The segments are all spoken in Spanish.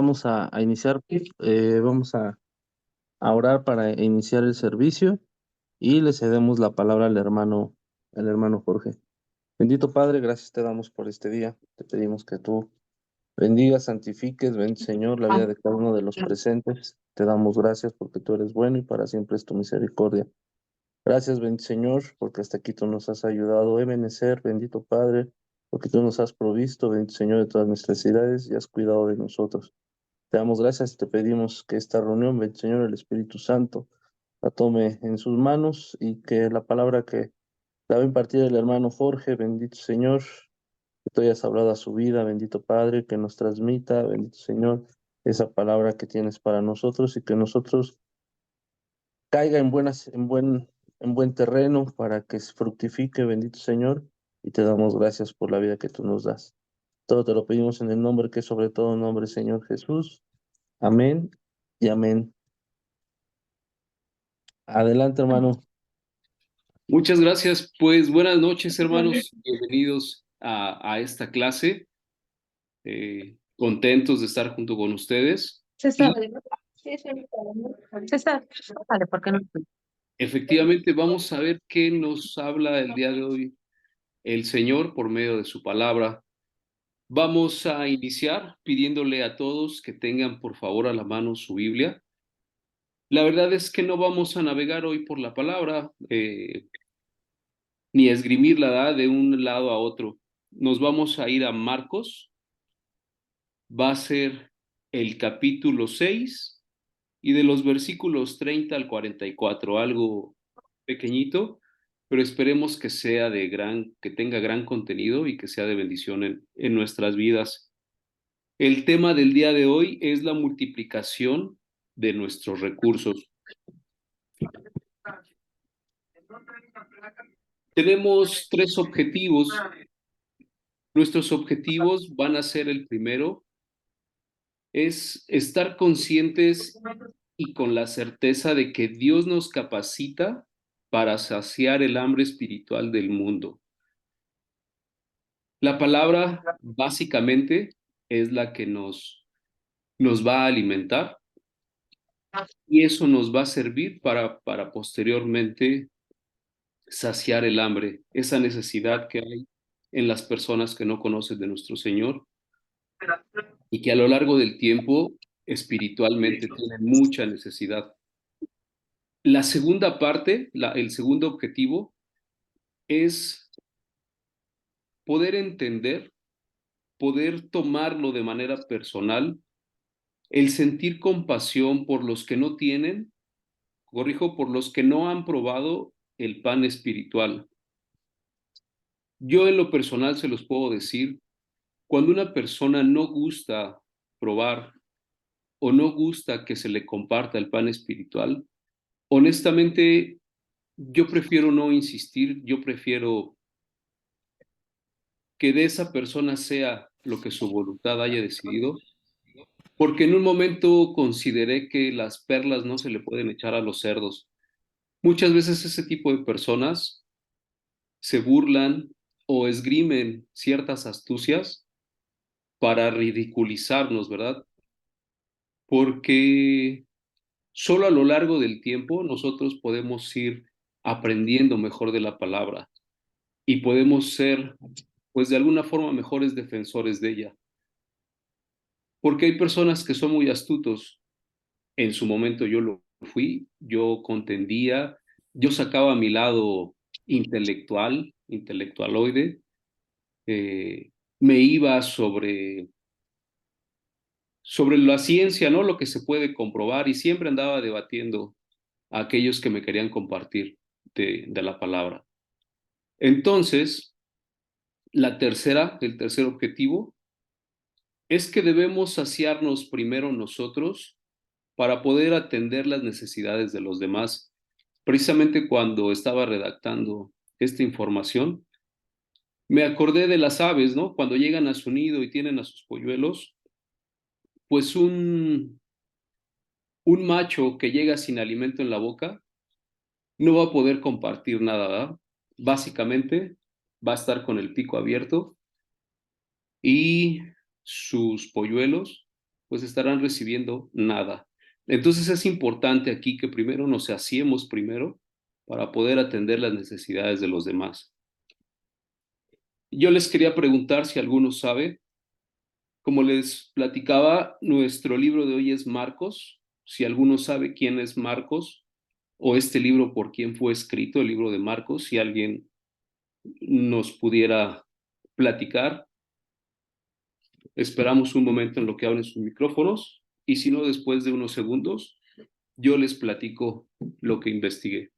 vamos a iniciar, vamos a orar para iniciar el servicio y le cedemos la palabra al hermano Jorge. Bendito Padre, gracias te damos por este día. Te pedimos que tú bendigas, santifiques, ven Señor, la vida de cada uno de los presentes. Te damos gracias porque tú eres bueno y para siempre es tu misericordia. Gracias, bendito Señor, porque hasta aquí tú nos has ayudado. Ebenecer, bendito Padre, porque tú nos has provisto, bendito Señor, de todas nuestras necesidades y has cuidado de nosotros. Te damos gracias y te pedimos que esta reunión, bendito Señor, el Espíritu Santo, la tome en sus manos y que la palabra que la va a impartir el hermano Jorge, bendito Señor, que tú hayas hablado a su vida, bendito Padre, que nos transmita, bendito Señor, esa palabra que tienes para nosotros y que nosotros caiga en buen terreno para que se fructifique, bendito Señor, y te damos gracias por la vida que tú nos das. Todo te lo pedimos en el nombre que es sobre todo nombre, Señor Jesús. Amén y amén. Adelante, hermano. Muchas gracias. Pues buenas noches, hermanos. Bienvenidos a esta clase. Contentos de estar junto con ustedes. César, César, vale, ¿por qué no? Efectivamente, vamos a ver qué nos habla el día de hoy el Señor por medio de su palabra. Vamos a iniciar pidiéndole a todos que tengan por favor a la mano su Biblia. La verdad es que no vamos a navegar hoy por la palabra, ni a esgrimirla, ¿verdad?, de un lado a otro. Nos vamos a ir a Marcos. Va a ser el capítulo 6 y de los versículos 30 al 44, algo pequeñito, pero esperemos que sea que tenga gran contenido y que sea de bendición en nuestras vidas. El tema del día de hoy es la multiplicación de nuestros recursos. Tenemos 3 objetivos. Nuestros objetivos van a ser: el primero es estar conscientes y con la certeza de que Dios nos capacita para saciar el hambre espiritual del mundo. La palabra básicamente es la que nos va a alimentar y eso nos va a servir para posteriormente saciar el hambre, esa necesidad que hay en las personas que no conocen de nuestro Señor y que a lo largo del tiempo espiritualmente tienen mucha necesidad. La segunda parte, el segundo objetivo, es poder entender, poder tomarlo de manera personal, el sentir compasión por los que no tienen, por los que no han probado el pan espiritual. Yo en lo personal se los puedo decir, cuando una persona no gusta probar o no gusta que se le comparta el pan espiritual, honestamente yo prefiero no insistir, yo prefiero que de esa persona sea lo que su voluntad haya decidido, porque en un momento consideré que las perlas no se le pueden echar a los cerdos. Muchas veces ese tipo de personas se burlan o esgrimen ciertas astucias para ridiculizarnos, ¿verdad? Porque solo a lo largo del tiempo nosotros podemos ir aprendiendo mejor de la palabra y podemos ser, pues de alguna forma, mejores defensores de ella. Porque hay personas que son muy astutos. En su momento yo lo fui, yo contendía, yo sacaba mi lado intelectualoide, me iba sobre la ciencia, ¿no? Lo que se puede comprobar, y siempre andaba debatiendo a aquellos que me querían compartir de la palabra. Entonces, el tercer objetivo es que debemos saciarnos primero nosotros para poder atender las necesidades de los demás. Precisamente cuando estaba redactando esta información, me acordé de las aves, ¿no? Cuando llegan a su nido y tienen a sus polluelos, pues un macho que llega sin alimento en la boca no va a poder compartir nada, ¿verdad? Básicamente va a estar con el pico abierto y sus polluelos pues estarán recibiendo nada. Entonces es importante aquí que primero nos saciemos primero para poder atender las necesidades de los demás. Yo les quería preguntar si alguno sabe, como les platicaba, nuestro libro de hoy es Marcos. Si alguno sabe quién es Marcos o este libro por quién fue escrito, el libro de Marcos, si alguien nos pudiera platicar. Esperamos un momento en lo que abren sus micrófonos y si no, después de unos segundos, yo les platico lo que investigué.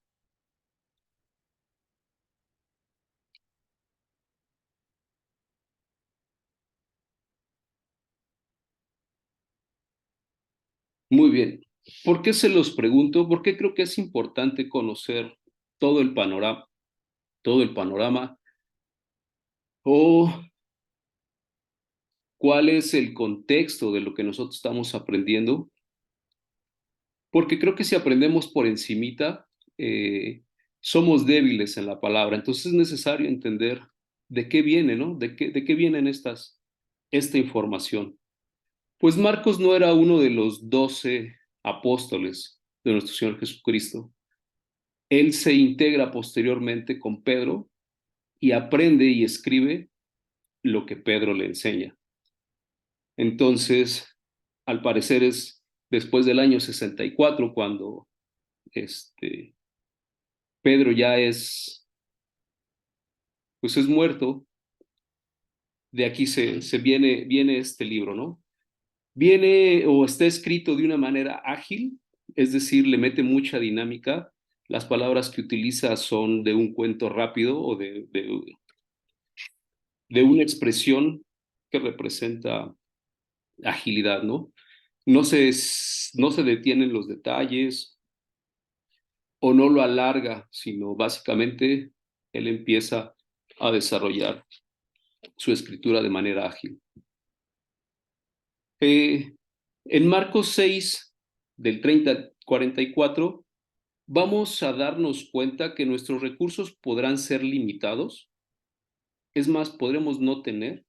Muy bien. ¿Por qué se los pregunto? Porque creo que es importante conocer todo el panorama, todo el panorama o cuál es el contexto de lo que nosotros estamos aprendiendo, porque creo que si aprendemos por encimita, somos débiles en la palabra, entonces es necesario entender de qué viene, ¿no? De qué vienen esta información. Pues Marcos no era uno de los 12 apóstoles de nuestro Señor Jesucristo. Él se integra posteriormente con Pedro y aprende y escribe lo que Pedro le enseña. Entonces, al parecer es después del año 64 cuando Pedro ya pues es muerto. De aquí viene este libro, ¿no? Viene o está escrito de una manera ágil, es decir, le mete mucha dinámica. Las palabras que utiliza son de un cuento rápido o de una expresión que representa agilidad, ¿no? No se detienen los detalles o no lo alarga, sino básicamente él empieza a desarrollar su escritura de manera ágil. En Marcos 6, del 30 al 44, vamos a darnos cuenta que nuestros recursos podrán ser limitados, es más, podremos no tener,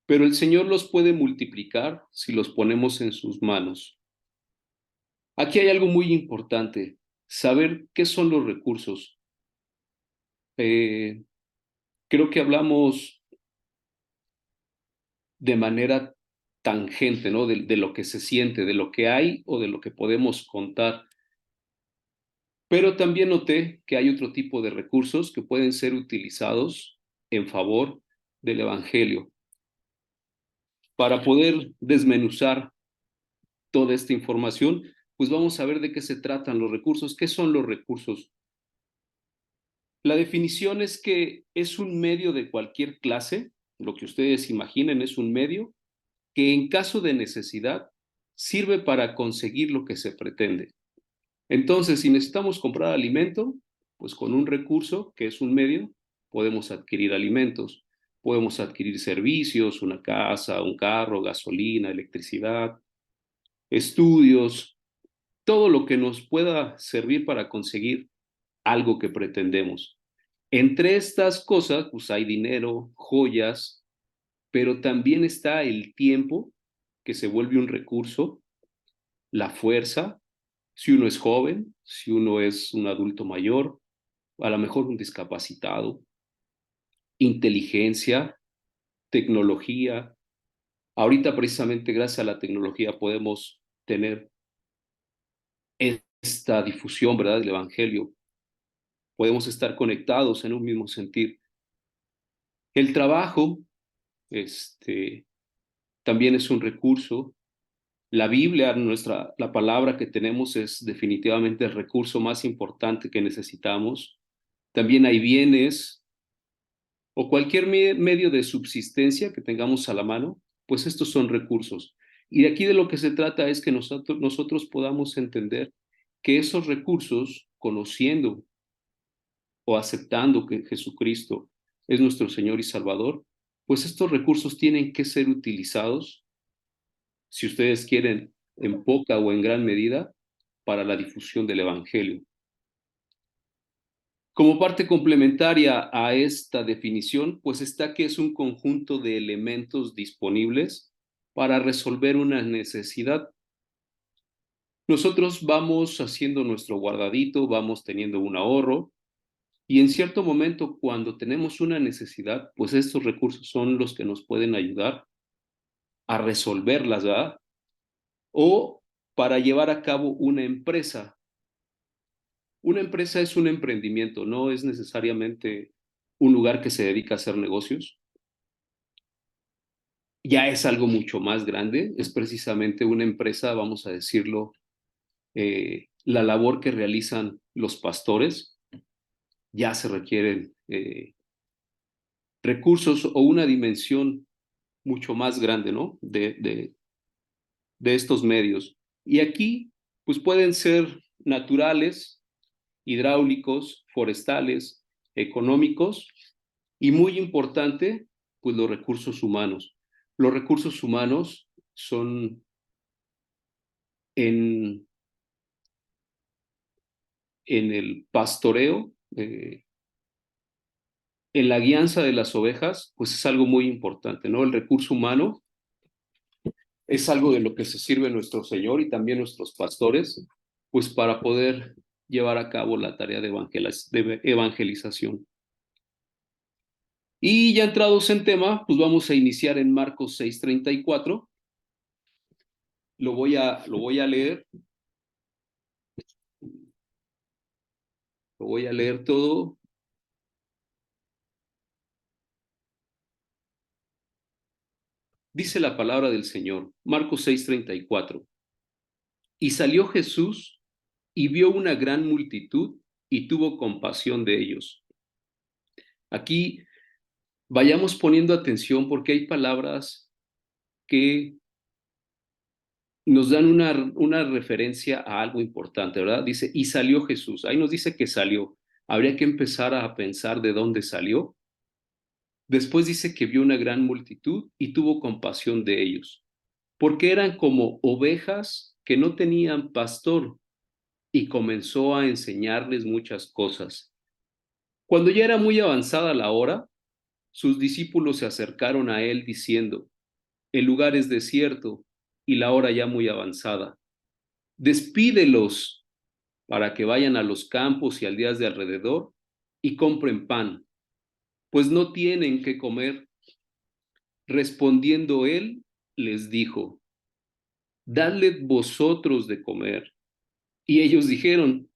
pero el Señor los puede multiplicar si los ponemos en sus manos. Aquí hay algo muy importante, saber qué son los recursos. Eh, Creo que hablamos de manera tangente, ¿no? De lo que se siente, de lo que hay o de lo que podemos contar. Pero también noté que hay otro tipo de recursos que pueden ser utilizados en favor del Evangelio. Para poder desmenuzar toda esta información, pues vamos a ver de qué se tratan los recursos. ¿Qué son los recursos? La definición es que es un medio de cualquier clase, lo que ustedes imaginen es un medio que en caso de necesidad sirve para conseguir lo que se pretende. Entonces, si necesitamos comprar alimento, pues con un recurso, que es un medio, podemos adquirir alimentos, podemos adquirir servicios, una casa, un carro, gasolina, electricidad, estudios, todo lo que nos pueda servir para conseguir algo que pretendemos. Entre estas cosas, pues hay dinero, joyas, pero también está el tiempo, que se vuelve un recurso, la fuerza, si uno es joven, si uno es un adulto mayor, a lo mejor un discapacitado, inteligencia, tecnología. Ahorita precisamente gracias a la tecnología podemos tener esta difusión, ¿verdad?, del Evangelio. Podemos estar conectados en un mismo sentir. El trabajo, también es un recurso. La Biblia, la palabra que tenemos es definitivamente el recurso más importante que necesitamos. También hay bienes o cualquier medio de subsistencia que tengamos a la mano, pues estos son recursos. Y de aquí de lo que se trata es que nosotros podamos entender que esos recursos, conociendo o aceptando que Jesucristo es nuestro Señor y Salvador, pues estos recursos tienen que ser utilizados, si ustedes quieren, en poca o en gran medida, para la difusión del Evangelio. Como parte complementaria a esta definición, pues está que es un conjunto de elementos disponibles para resolver una necesidad. Nosotros vamos haciendo nuestro guardadito, vamos teniendo un ahorro, y en cierto momento, cuando tenemos una necesidad, pues estos recursos son los que nos pueden ayudar a resolverlas, ¿verdad? O para llevar a cabo una empresa. Una empresa es un emprendimiento, no es necesariamente un lugar que se dedica a hacer negocios. Ya es algo mucho más grande, es precisamente una empresa, vamos a decirlo, la labor que realizan los pastores. Ya se requieren recursos o una dimensión mucho más grande, ¿no? De estos medios. Y aquí, pues pueden ser naturales, hidráulicos, forestales, económicos y muy importante, pues los recursos humanos. Los recursos humanos son en, en el pastoreo, en la guianza de las ovejas, pues es algo muy importante, ¿no? El recurso humano es algo de lo que se sirve nuestro Señor y también nuestros pastores, pues para poder llevar a cabo la tarea de evangelización. Y ya entrados en tema, pues vamos a iniciar en Marcos 6:34. Lo voy a leer, lo voy a leer todo. Dice la palabra del Señor, Marcos 6:34. Y salió Jesús y vio una gran multitud y tuvo compasión de ellos. Aquí vayamos poniendo atención porque hay palabras que nos dan una referencia a algo importante, ¿verdad? Dice, y salió Jesús. Ahí nos dice que salió. Habría que empezar a pensar de dónde salió. Después dice que vio una gran multitud y tuvo compasión de ellos, porque eran como ovejas que no tenían pastor, y comenzó a enseñarles muchas cosas. Cuando ya era muy avanzada la hora, sus discípulos se acercaron a él diciendo, el lugar es desierto y la hora ya muy avanzada. Despídelos para que vayan a los campos y aldeas de alrededor y compren pan, pues no tienen qué comer. Respondiendo él, les dijo, dadle vosotros de comer. Y ellos dijeron,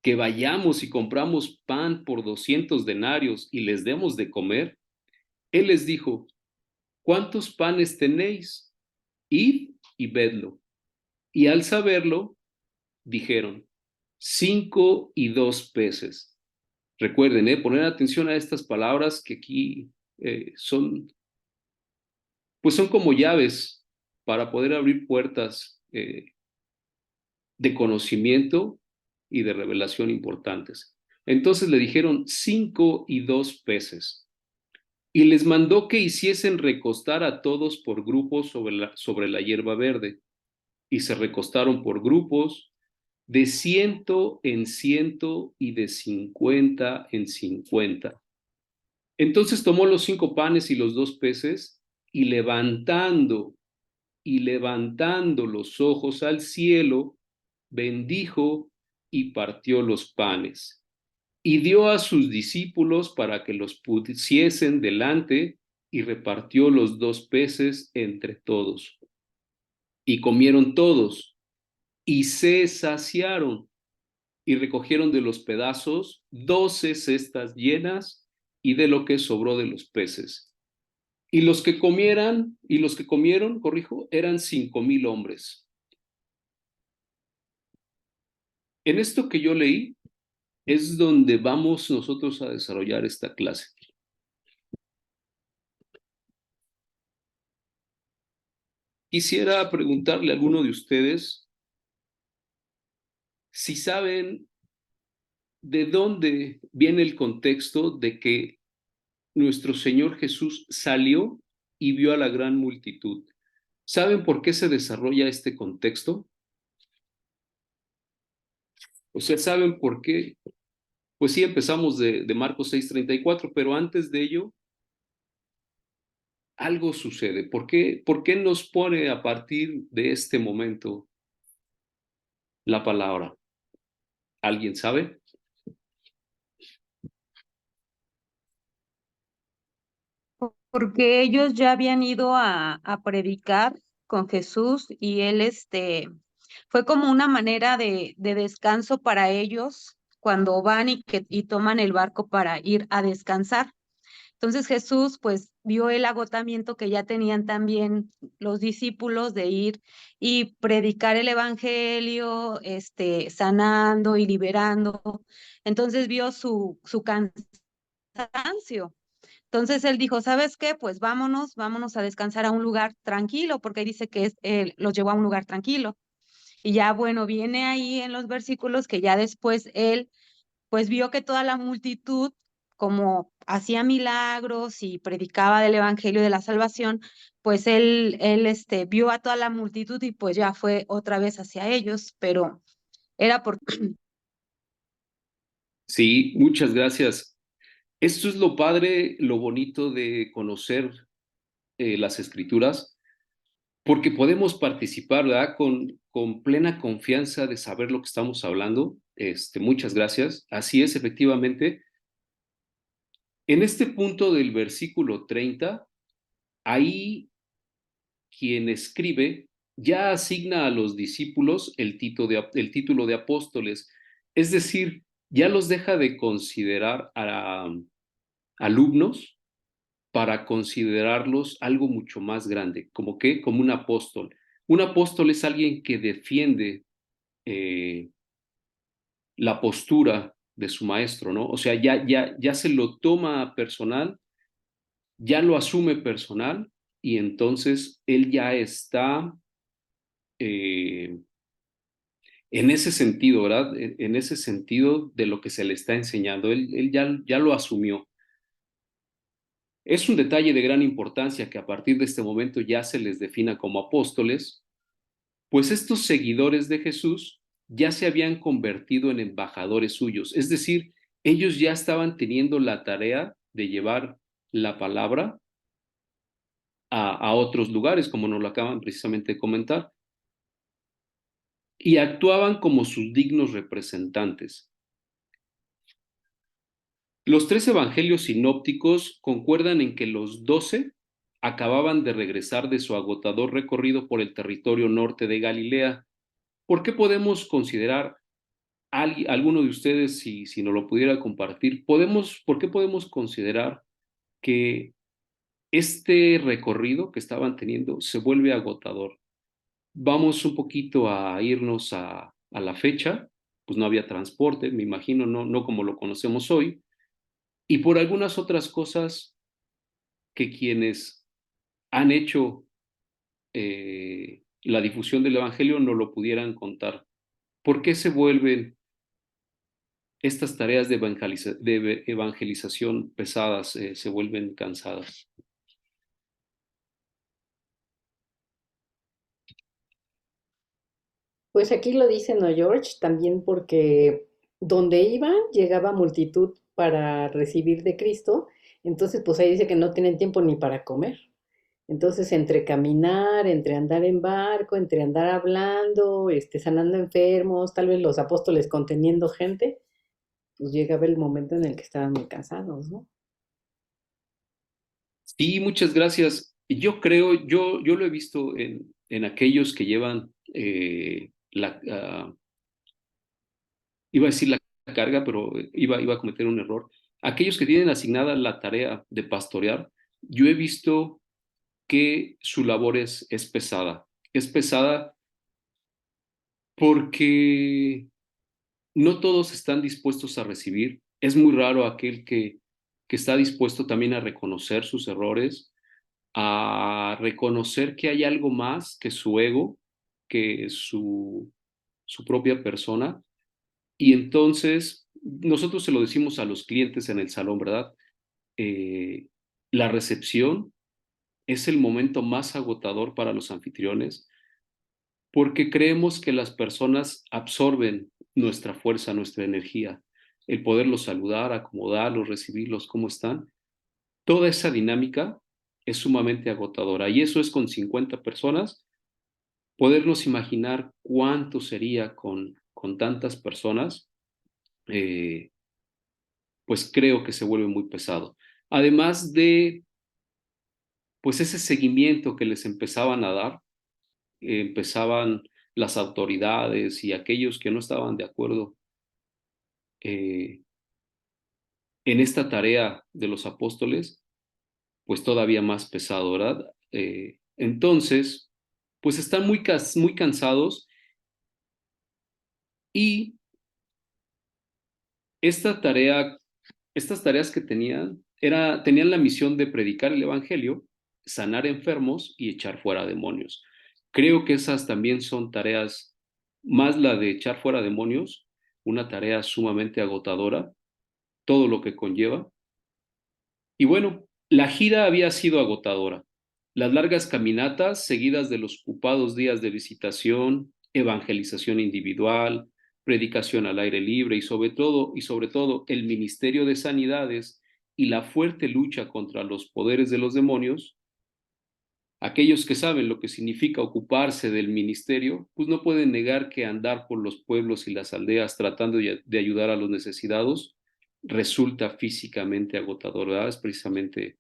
que vayamos y compramos pan por 200 denarios y les demos de comer. Él les dijo, ¿cuántos panes tenéis? Id y vedlo. Y al saberlo, dijeron, 5 y 2 peces. Recuerden, poner atención a estas palabras que aquí pues son como llaves para poder abrir puertas de conocimiento y de revelación importantes. Entonces le dijeron 5 y 2 peces. Y les mandó que hiciesen recostar a todos por grupos sobre la hierba verde. Y se recostaron por grupos, de 100 en 100 y de 50 en 50. Entonces tomó los 5 panes y los 2 peces, y levantando los ojos al cielo, bendijo y partió los panes, y dio a sus discípulos para que los pusiesen delante, y repartió los 2 peces entre todos. Y comieron todos, y se saciaron, y recogieron de los pedazos 12 cestas llenas, y de lo que sobró de los peces. Y los que comieron, corrijo, eran 5,000 hombres. En esto que yo leí es donde vamos nosotros a desarrollar esta clase. Quisiera preguntarle a alguno de ustedes si saben de dónde viene el contexto de que nuestro Señor Jesús salió y vio a la gran multitud. ¿Saben por qué se desarrolla este contexto? O sea, ¿saben por qué? Pues sí, empezamos de Marcos 6:34, pero antes de ello algo sucede. Por qué nos pone a partir de este momento la palabra? ¿Alguien sabe? Porque ellos ya habían ido a predicar con Jesús y él fue como una manera de descanso para ellos cuando van y toman el barco para ir a descansar. Entonces Jesús pues vio el agotamiento que ya tenían también los discípulos de ir y predicar el evangelio, sanando y liberando. Entonces vio su cansancio. Entonces él dijo, ¿sabes qué? Pues vámonos a descansar a un lugar tranquilo, porque ahí dice que los llevó a un lugar tranquilo. Y ya, bueno, viene ahí en los versículos que ya después él, pues vio que toda la multitud, como hacía milagros y predicaba del evangelio de la salvación, pues él vio a toda la multitud y pues ya fue otra vez hacia ellos, pero era porque Sí, muchas gracias. Esto es lo padre, lo bonito de conocer las escrituras, porque podemos participar, ¿verdad? Con plena confianza de saber lo que estamos hablando. Muchas gracias. Así es, efectivamente. En este punto del versículo 30, ahí quien escribe ya asigna a los discípulos el título de apóstoles, es decir, ya los deja de considerar alumnos para considerarlos algo mucho más grande, como que como un apóstol. Un apóstol es alguien que defiende eh, la postura de su maestro, ¿no? O sea, ya se lo toma personal, ya lo asume personal y entonces él ya está eh, en ese sentido, ¿verdad? En ese sentido de lo que se le está enseñando, él ya lo asumió. Es un detalle de gran importancia que a partir de este momento ya se les defina como apóstoles, pues estos seguidores de Jesús ya se habían convertido en embajadores suyos, es decir, ellos ya estaban teniendo la tarea de llevar la palabra a otros lugares, como nos lo acaban precisamente de comentar, y actuaban como sus dignos representantes. Los tres evangelios sinópticos concuerdan en que los 12 acababan de regresar de su agotador recorrido por el territorio norte de Galilea. ¿Por qué podemos considerar, alguno de ustedes, si nos lo pudiera compartir, por qué podemos considerar que este recorrido que estaban teniendo se vuelve agotador? Vamos un poquito a irnos a la fecha, pues no había transporte, me imagino, no como lo conocemos hoy, y por algunas otras cosas que quienes han hecho la difusión del Evangelio no lo pudieran contar. ¿Por qué se vuelven estas tareas de evangelización pesadas, se vuelven cansadas? Pues aquí lo dice, ¿no, George? También porque donde iban llegaba multitud para recibir de Cristo, entonces pues ahí dice que no tienen tiempo ni para comer. Entonces, entre caminar, entre andar en barco, entre andar hablando, sanando enfermos, tal vez los apóstoles conteniendo gente, pues llegaba el momento en el que estaban muy cansados, ¿no? Sí, muchas gracias. Yo creo, yo lo he visto en aquellos que llevan iba a decir la carga, pero iba a cometer un error. Aquellos que tienen asignada la tarea de pastorear, yo he visto que su labor es pesada. Es pesada porque no todos están dispuestos a recibir. Es muy raro aquel que está dispuesto también a reconocer sus errores, a reconocer que hay algo más que su ego, que su propia persona. Y entonces, nosotros se lo decimos a los clientes en el salón, ¿verdad? Eh, la recepción es el momento más agotador para los anfitriones porque creemos que las personas absorben nuestra fuerza, nuestra energía, el poderlos saludar, acomodarlos, recibirlos, ¿cómo están? Toda esa dinámica es sumamente agotadora. Y eso es con 50 personas. Podernos imaginar cuánto sería con tantas personas, pues creo que se vuelve muy pesado. Además de, pues ese seguimiento que les empezaban a dar, empezaban las autoridades y aquellos que no estaban de acuerdo eh, en esta tarea de los apóstoles, pues todavía más pesado, ¿verdad? Entonces, pues están muy cansados y esta tarea, estas tareas que tenían la misión de predicar el evangelio, sanar enfermos y echar fuera demonios. Creo que esas también son tareas, más la de echar fuera demonios, una tarea sumamente agotadora, todo lo que conlleva. Y bueno, la gira había sido agotadora. Las largas caminatas, seguidas de los ocupados días de visitación, evangelización individual, predicación al aire libre y sobre todo el ministerio de sanidades y la fuerte lucha contra los poderes de los demonios, aquellos que saben lo que significa ocuparse del ministerio, pues no pueden negar que andar por los pueblos y las aldeas tratando de ayudar a los necesitados resulta físicamente agotador, ¿verdad? Es precisamente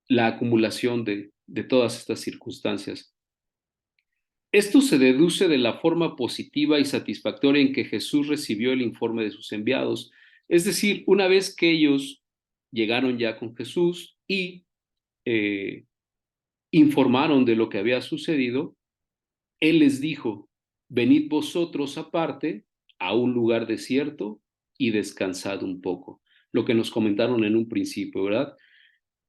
la acumulación de todas estas circunstancias. Esto se deduce de la forma positiva y satisfactoria en que Jesús recibió el informe de sus enviados. Es decir, una vez que ellos llegaron ya con Jesús y informaron de lo que había sucedido, Él les dijo, venid vosotros aparte a un lugar desierto y descansad un poco. Lo que nos comentaron en un principio, ¿verdad?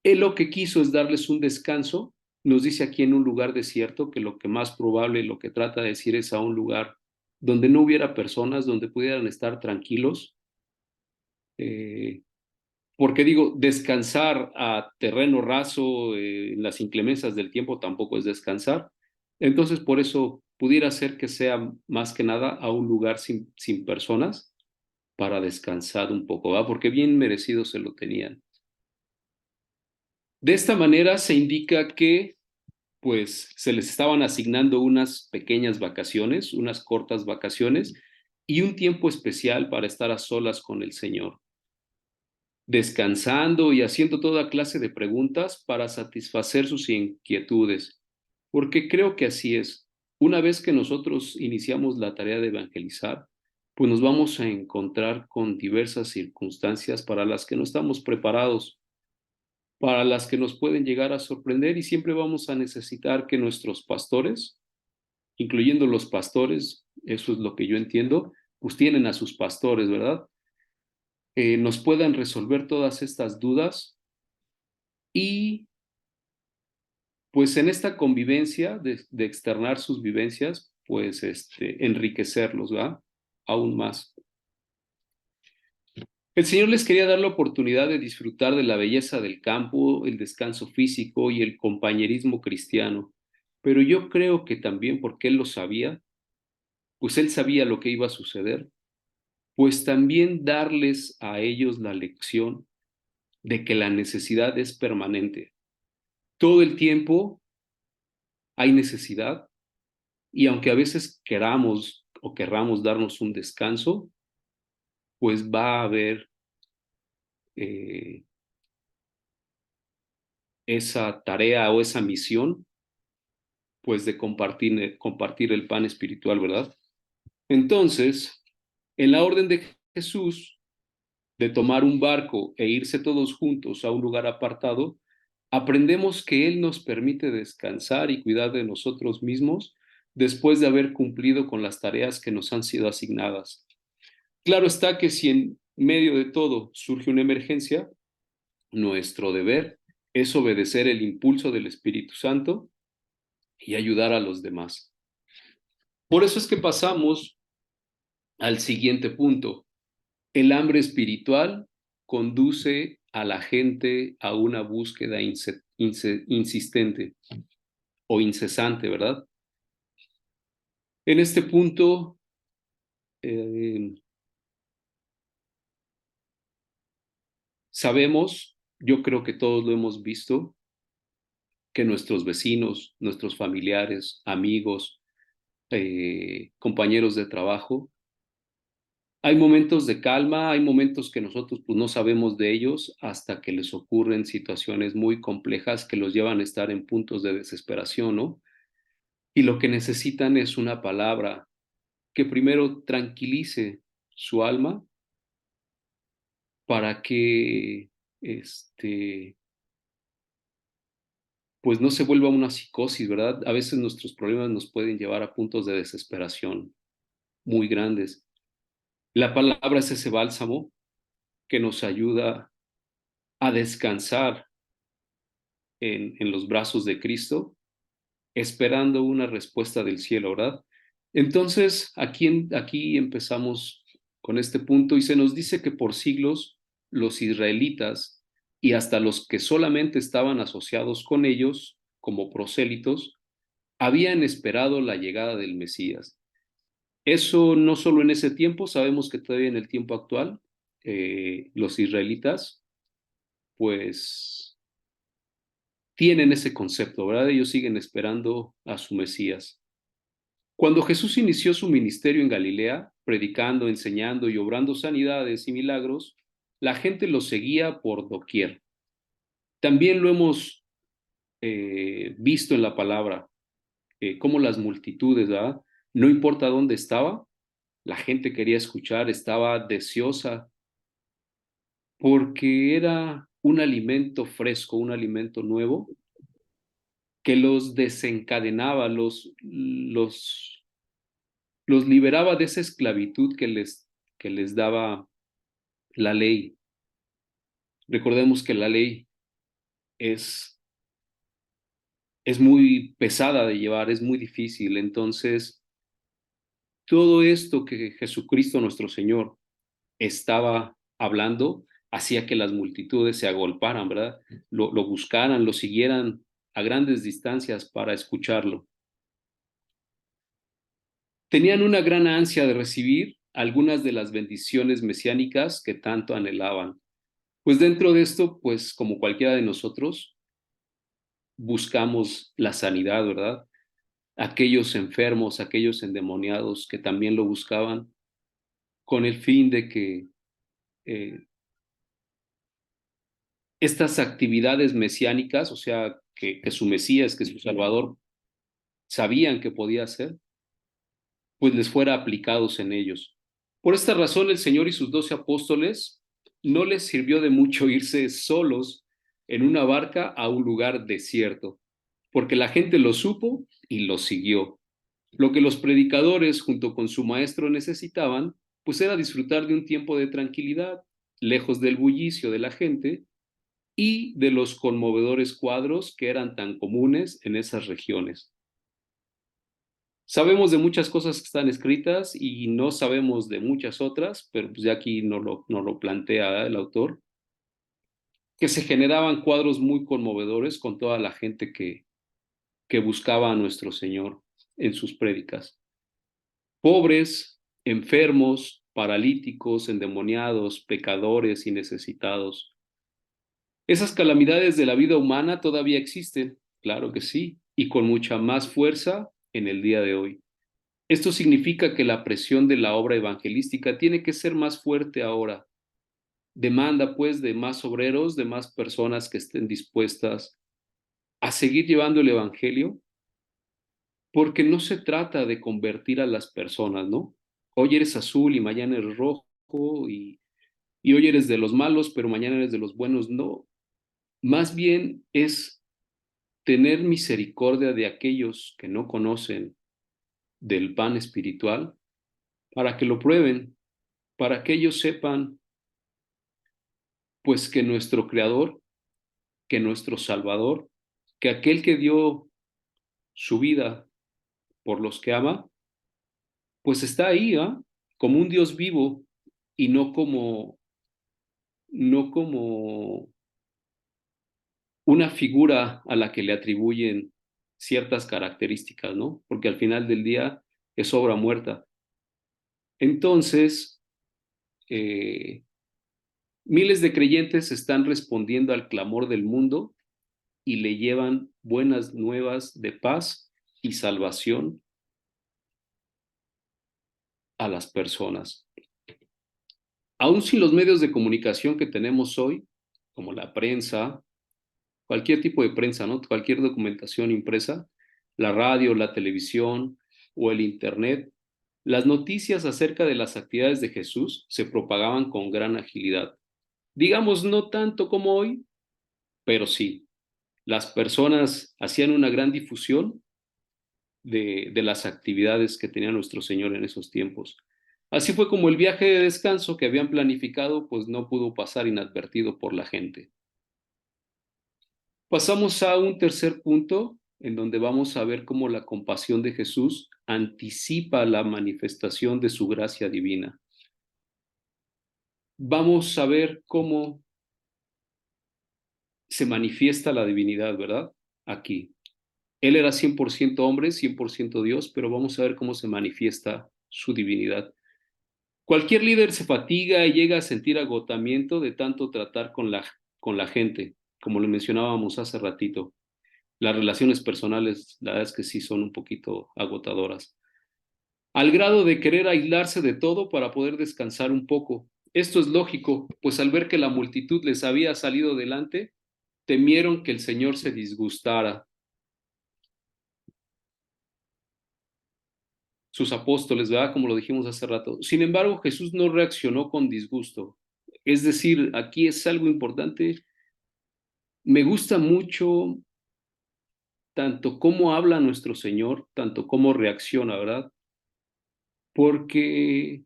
Él lo que quiso es darles un descanso. Nos dice aquí en un lugar desierto que lo que más probable, lo que trata de decir es a un lugar donde no hubiera personas, donde pudieran estar tranquilos. Porque digo, descansar a terreno raso en las inclemencias del tiempo tampoco es descansar. Entonces, por eso pudiera ser que sea más que nada a un lugar sin personas para descansar un poco, ¿va? Porque bien merecido se lo tenían. De esta manera se indica que pues se les estaban asignando unas pequeñas vacaciones, unas cortas vacaciones y un tiempo especial para estar a solas con el Señor, descansando y haciendo toda clase de preguntas para satisfacer sus inquietudes, porque creo que así es. Una vez que nosotros iniciamos la tarea de evangelizar, pues nos vamos a encontrar con diversas circunstancias para las que no estamos preparados, para las que nos pueden llegar a sorprender y siempre vamos a necesitar que nuestros pastores, incluyendo los pastores, eso es lo que yo entiendo, pues tienen a sus pastores, ¿verdad? Nos puedan resolver todas estas dudas y pues en esta convivencia de externar sus vivencias, pues enriquecerlos, ¿verdad? Aún más. El Señor les quería dar la oportunidad de disfrutar de la belleza del campo, el descanso físico y el compañerismo cristiano. Pero yo creo que también porque Él lo sabía, pues Él sabía lo que iba a suceder, pues también darles a ellos la lección de que la necesidad es permanente. Todo el tiempo hay necesidad y aunque a veces queramos o querramos darnos un descanso, pues va a haber eh, esa tarea o esa misión pues de compartir el pan espiritual, ¿verdad? Entonces, en la orden de Jesús de tomar un barco e irse todos juntos a un lugar apartado, aprendemos que Él nos permite descansar y cuidar de nosotros mismos después de haber cumplido con las tareas que nos han sido asignadas. Claro está que si en medio de todo surge una emergencia, nuestro deber es obedecer el impulso del Espíritu Santo y ayudar a los demás. Por eso es que pasamos al siguiente punto. El hambre espiritual conduce a la gente a una búsqueda insistente o incesante, ¿verdad? En este punto, sabemos yo creo que todos lo hemos visto, que nuestros vecinos, nuestros familiares, amigos, compañeros de trabajo, hay momentos de calma, hay momentos que nosotros pues, no sabemos de ellos hasta que les ocurren situaciones muy complejas que los llevan a estar en puntos de desesperación, ¿no? Y lo que necesitan es una palabra que primero tranquilice su alma para que pues no se vuelva una psicosis, ¿verdad? A veces nuestros problemas nos pueden llevar a puntos de desesperación muy grandes. La palabra es ese bálsamo que nos ayuda a descansar en los brazos de Cristo, esperando una respuesta del cielo, ¿verdad? Entonces, aquí empezamos con este punto y se nos dice que por siglos los israelitas y hasta los que solamente estaban asociados con ellos como prosélitos, habían esperado la llegada del Mesías. Eso no solo en ese tiempo, sabemos que todavía en el tiempo actual, los israelitas, pues, tienen ese concepto, ¿verdad? Ellos siguen esperando a su Mesías. Cuando Jesús inició su ministerio en Galilea, predicando, enseñando y obrando sanidades y milagros, la gente lo seguía por doquier. También lo hemos visto en la palabra, cómo las multitudes, ¿verdad? No importa dónde estaba, la gente quería escuchar, estaba deseosa, porque era un alimento fresco, un alimento nuevo, que los desencadenaba, los liberaba de esa esclavitud que les daba la ley. Recordemos que la ley es, es muy pesada de llevar, es muy difícil. Entonces, todo esto que Jesucristo nuestro Señor estaba hablando hacía que las multitudes se agolparan, ¿verdad? Lo buscaran, lo siguieran a grandes distancias para escucharlo. Tenían una gran ansia de recibir algunas de las bendiciones mesiánicas que tanto anhelaban. Pues dentro de esto, pues como cualquiera de nosotros, buscamos la sanidad, ¿verdad? Aquellos enfermos, aquellos endemoniados que también lo buscaban con el fin de que eh, estas actividades mesiánicas, o sea, que su Mesías, que su Salvador sabían que podía hacer, pues les fuera aplicados en ellos. Por esta razón, el Señor y sus 12 apóstoles no les sirvió de mucho irse solos en una barca a un lugar desierto, porque la gente lo supo y lo siguió. Lo que los predicadores, junto con su maestro, necesitaban, pues era disfrutar de un tiempo de tranquilidad, lejos del bullicio de la gente y de los conmovedores cuadros que eran tan comunes en esas regiones. Sabemos de muchas cosas que están escritas y no sabemos de muchas otras, pero pues ya aquí no lo plantea el autor, que se generaban cuadros muy conmovedores con toda la gente que buscaba a nuestro Señor en sus prédicas. Pobres, enfermos, paralíticos, endemoniados, pecadores y necesitados. Esas calamidades de la vida humana todavía existen, claro que sí, y con mucha más fuerza en el día de hoy. Esto significa que la presión de la obra evangelística tiene que ser más fuerte ahora. Demanda, pues, de más obreros, de más personas que estén dispuestas a seguir llevando el evangelio, porque no se trata de convertir a las personas, ¿no? Hoy eres azul y mañana eres rojo y hoy eres de los malos, pero mañana eres de los buenos. No, más bien es tener misericordia de aquellos que no conocen del pan espiritual para que lo prueben, para que ellos sepan, pues que nuestro Creador, que nuestro Salvador, que aquel que dio su vida por los que ama, pues está ahí, ¿ah? Como un Dios vivo y no como una figura a la que le atribuyen ciertas características, ¿no? Porque al final del día es obra muerta. Entonces, eh, Miles de creyentes están respondiendo al clamor del mundo y le llevan buenas nuevas de paz y salvación a las personas. Aún sin los medios de comunicación que tenemos hoy, como la prensa, cualquier tipo de prensa, ¿no? Cualquier documentación impresa, la radio, la televisión o el internet, las noticias acerca de las actividades de Jesús se propagaban con gran agilidad. Digamos, no tanto como hoy, pero sí. Las personas hacían una gran difusión de las actividades que tenía nuestro Señor en esos tiempos. Así fue como el viaje de descanso que habían planificado, pues no pudo pasar inadvertido por la gente. Pasamos a un tercer punto en donde vamos a ver cómo la compasión de Jesús anticipa la manifestación de su gracia divina. Vamos a ver cómo se manifiesta la divinidad, ¿verdad? Aquí. Él era 100% hombre, 100% Dios, pero vamos a ver cómo se manifiesta su divinidad. Cualquier líder se fatiga y llega a sentir agotamiento de tanto tratar con la gente, como lo mencionábamos hace ratito. Las relaciones personales, la verdad es que sí son un poquito agotadoras. Al grado de querer aislarse de todo para poder descansar un poco. Esto es lógico, pues al ver que la multitud les había salido delante, temieron que el Señor se disgustara. Sus apóstoles, ¿verdad? Como lo dijimos hace rato. Sin embargo, Jesús no reaccionó con disgusto. Es decir, aquí es algo importante. Me gusta mucho tanto cómo habla nuestro Señor, tanto cómo reacciona, ¿verdad? Porque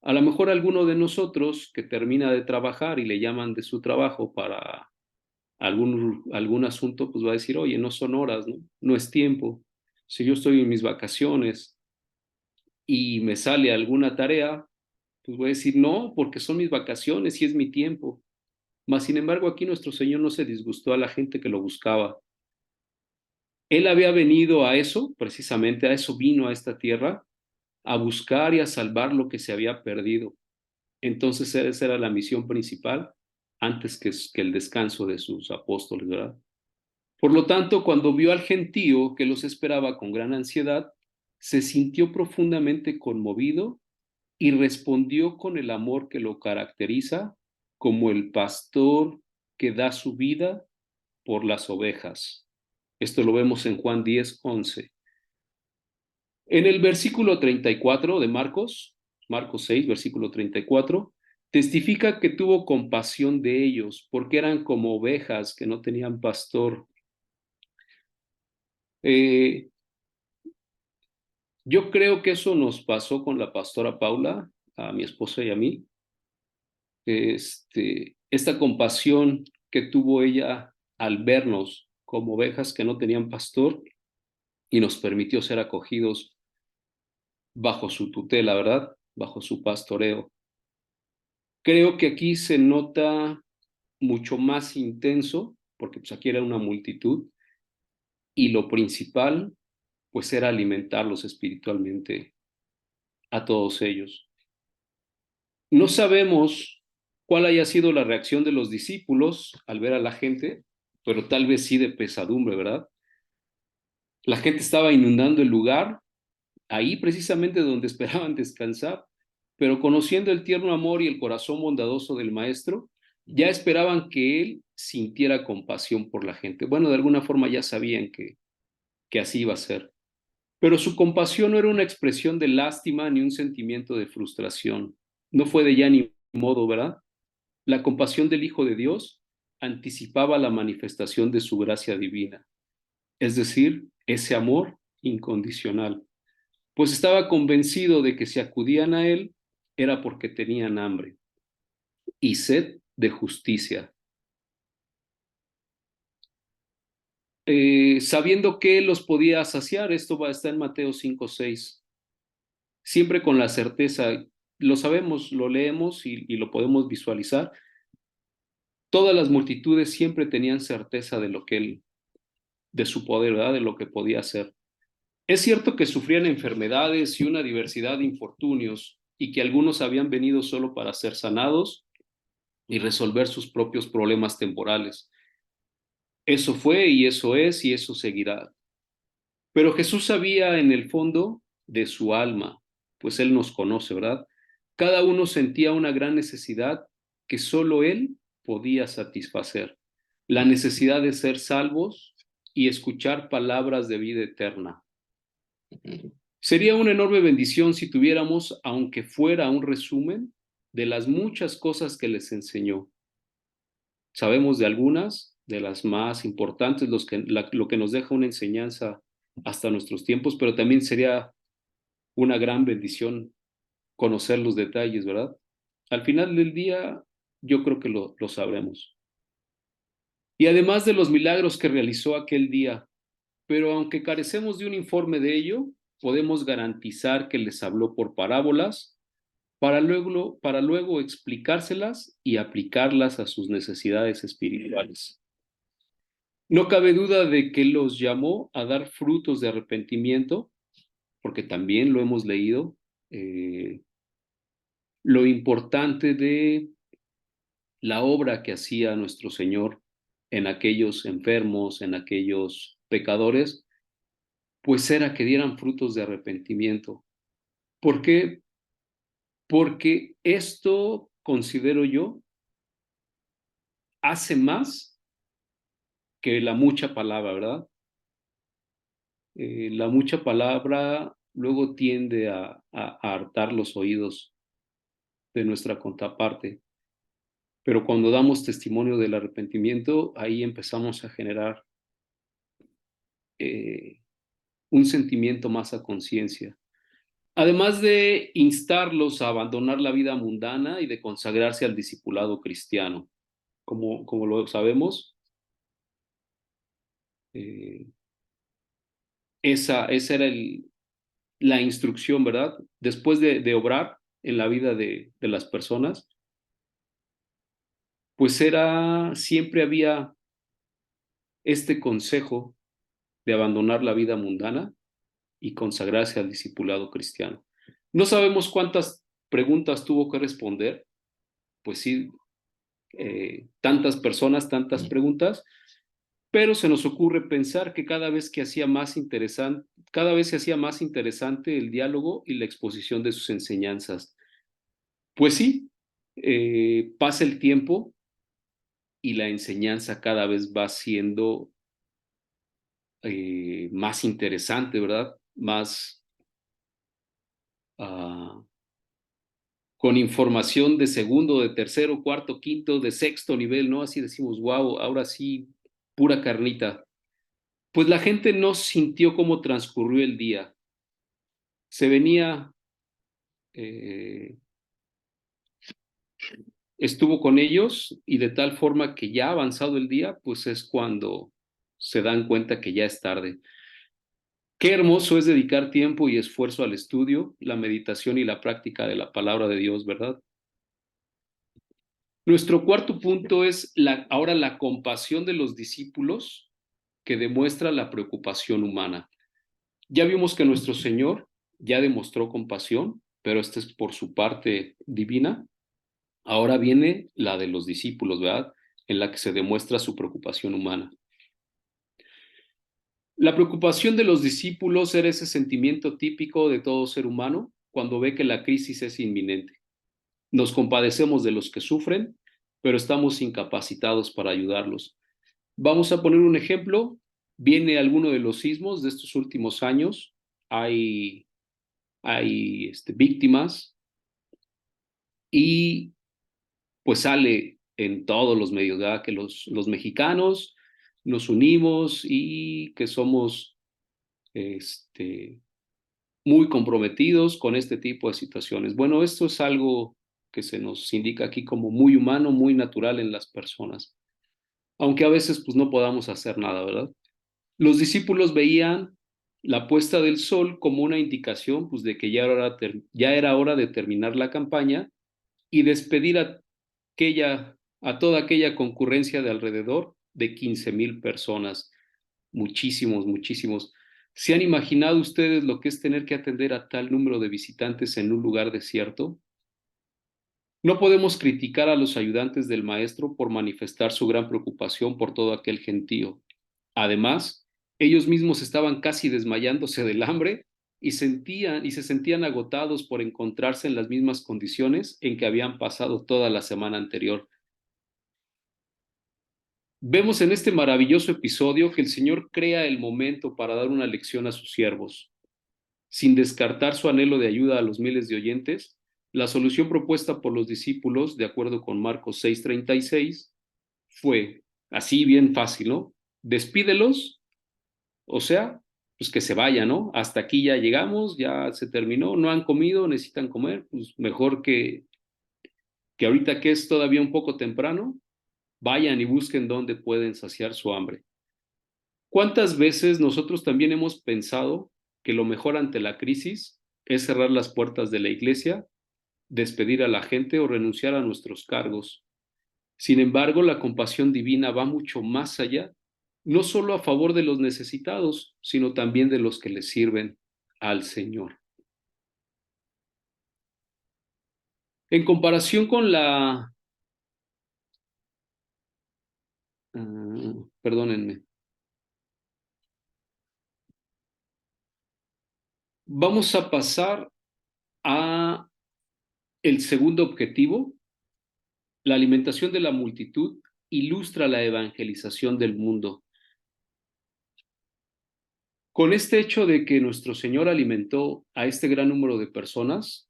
a lo mejor alguno de nosotros que termina de trabajar y le llaman de su trabajo para algún asunto, pues va a decir, oye, no son horas, ¿no? No es tiempo. Si yo estoy en mis vacaciones y me sale alguna tarea, pues voy a decir, no, porque son mis vacaciones y es mi tiempo. Mas, sin embargo, aquí nuestro Señor no se disgustó a la gente que lo buscaba. Él había venido a eso, precisamente a eso vino a esta tierra, a buscar y a salvar lo que se había perdido. Entonces esa era la misión principal antes que el descanso de sus apóstoles, ¿verdad? Por lo tanto, cuando vio al gentío que los esperaba con gran ansiedad, se sintió profundamente conmovido y respondió con el amor que lo caracteriza como el pastor que da su vida por las ovejas. Esto lo vemos en Juan 10:11. En el versículo 34 de Marcos 6, versículo 34, testifica que tuvo compasión de ellos porque eran como ovejas que no tenían pastor. Eh, yo creo que eso nos pasó con la pastora Paula, a mi esposa y a mí. Esta compasión que tuvo ella al vernos como ovejas que no tenían pastor y nos permitió ser acogidos bajo su tutela, ¿verdad? Bajo su pastoreo. Creo que aquí se nota mucho más intenso, porque pues aquí era una multitud, y lo principal, pues era alimentarlos espiritualmente a todos ellos. No sabemos cuál haya sido la reacción de los discípulos al ver a la gente, pero tal vez sí de pesadumbre, ¿verdad? La gente estaba inundando el lugar, ahí precisamente donde esperaban descansar, pero conociendo el tierno amor y el corazón bondadoso del maestro, ya esperaban que él sintiera compasión por la gente. Bueno, de alguna forma ya sabían que así iba a ser. Pero su compasión no era una expresión de lástima ni un sentimiento de frustración. No fue de ya ni modo, ¿verdad? La compasión del Hijo de Dios anticipaba la manifestación de su gracia divina, es decir, ese amor incondicional, pues estaba convencido de que si acudían a él era porque tenían hambre y sed de justicia. Sabiendo que él los podía saciar, esto va a estar en Mateo 5:6, siempre con la certeza, lo sabemos, lo leemos y lo podemos visualizar. Todas las multitudes siempre tenían certeza de lo que él, de su poder, ¿verdad? De lo que podía hacer. Es cierto que sufrían enfermedades y una diversidad de infortunios y que algunos habían venido solo para ser sanados, y resolver sus propios problemas temporales. Eso fue y eso es y eso seguirá. Pero Jesús sabía en el fondo de su alma, pues Él nos conoce, ¿verdad? Cada uno sentía una gran necesidad que solo Él podía satisfacer. La necesidad de ser salvos y escuchar palabras de vida eterna. Sería una enorme bendición si tuviéramos, aunque fuera un resumen, de las muchas cosas que les enseñó. Sabemos de algunas, de las más importantes, lo que nos deja una enseñanza hasta nuestros tiempos, pero también sería una gran bendición conocer los detalles, ¿verdad? Al final del día, yo creo que lo sabremos. Y además de los milagros que realizó aquel día, pero aunque carecemos de un informe de ello, podemos garantizar que les habló por parábolas para luego explicárselas y aplicarlas a sus necesidades espirituales. No cabe duda de que los llamó a dar frutos de arrepentimiento, porque también lo hemos leído, lo importante de la obra que hacía nuestro Señor en aquellos enfermos, en aquellos pecadores, pues era que dieran frutos de arrepentimiento. ¿Por qué? Porque esto, considero yo, hace más que la mucha palabra, ¿verdad? La mucha palabra luego tiende a hartar los oídos de nuestra contraparte, pero cuando damos testimonio del arrepentimiento, ahí empezamos a generar un sentimiento más a conciencia. Además de instarlos a abandonar la vida mundana y de consagrarse al discipulado cristiano. Como lo sabemos, esa era la instrucción, ¿verdad? Después de obrar en la vida de las personas, pues siempre había este consejo de abandonar la vida mundana y consagrarse al discipulado cristiano. No sabemos cuántas preguntas tuvo que responder, pues sí, tantas personas, tantas preguntas, pero se nos ocurre pensar que cada vez se hacía más interesante el diálogo y la exposición de sus enseñanzas. Pues sí, pasa el tiempo y la enseñanza cada vez va siendo más interesante, ¿verdad? Más con información de segundo, de tercero, cuarto, quinto, de sexto nivel, ¿no? Así decimos, wow, ahora sí, pura carnita. Pues la gente no sintió cómo transcurrió el día. Se venía, estuvo con ellos y de tal forma que ya avanzado el día, pues es cuando se dan cuenta que ya es tarde. Qué hermoso es dedicar tiempo y esfuerzo al estudio, la meditación y la práctica de la palabra de Dios, ¿verdad? Nuestro cuarto punto es ahora la compasión de los discípulos que demuestra la preocupación humana. Ya vimos que nuestro Señor ya demostró compasión, pero esta es por su parte divina. Ahora viene la de los discípulos, ¿verdad? En la que se demuestra su preocupación humana. La preocupación de los discípulos era ese sentimiento típico de todo ser humano cuando ve que la crisis es inminente. Nos compadecemos de los que sufren, pero estamos incapacitados para ayudarlos. Vamos a poner un ejemplo. Viene alguno de los sismos de estos últimos años. Hay víctimas y pues sale en todos los medios, ¿verdad? Que los mexicanos nos unimos y que somos muy comprometidos con este tipo de situaciones. Bueno, esto es algo que se nos indica aquí como muy humano, muy natural en las personas, aunque a veces pues no podamos hacer nada, ¿verdad? Los discípulos veían la puesta del sol como una indicación pues de que ya era hora de terminar la campaña y despedir a toda aquella concurrencia de alrededor de 15,000 personas. Muchísimos, muchísimos. ¿Se han imaginado ustedes lo que es tener que atender a tal número de visitantes en un lugar desierto? No podemos criticar a los ayudantes del maestro por manifestar su gran preocupación por todo aquel gentío. Además, ellos mismos estaban casi desmayándose del hambre y se sentían agotados por encontrarse en las mismas condiciones en que habían pasado toda la semana anterior. Vemos en este maravilloso episodio que el Señor crea el momento para dar una lección a sus siervos. Sin descartar su anhelo de ayuda a los miles de oyentes, la solución propuesta por los discípulos, de acuerdo con Marcos 6:36, fue así bien fácil, ¿no? Despídelos, o sea, pues que se vayan, ¿no? Hasta aquí ya llegamos, ya se terminó, no han comido, necesitan comer, pues mejor que ahorita que es todavía un poco temprano, vayan y busquen dónde pueden saciar su hambre. ¿Cuántas veces nosotros también hemos pensado que lo mejor ante la crisis es cerrar las puertas de la iglesia, despedir a la gente o renunciar a nuestros cargos? Sin embargo, la compasión divina va mucho más allá, no solo a favor de los necesitados, sino también de los que le sirven al Señor. En comparación con perdónenme. Vamos a pasar a el segundo objetivo. La alimentación de la multitud ilustra la evangelización del mundo. Con este hecho de que nuestro Señor alimentó a este gran número de personas,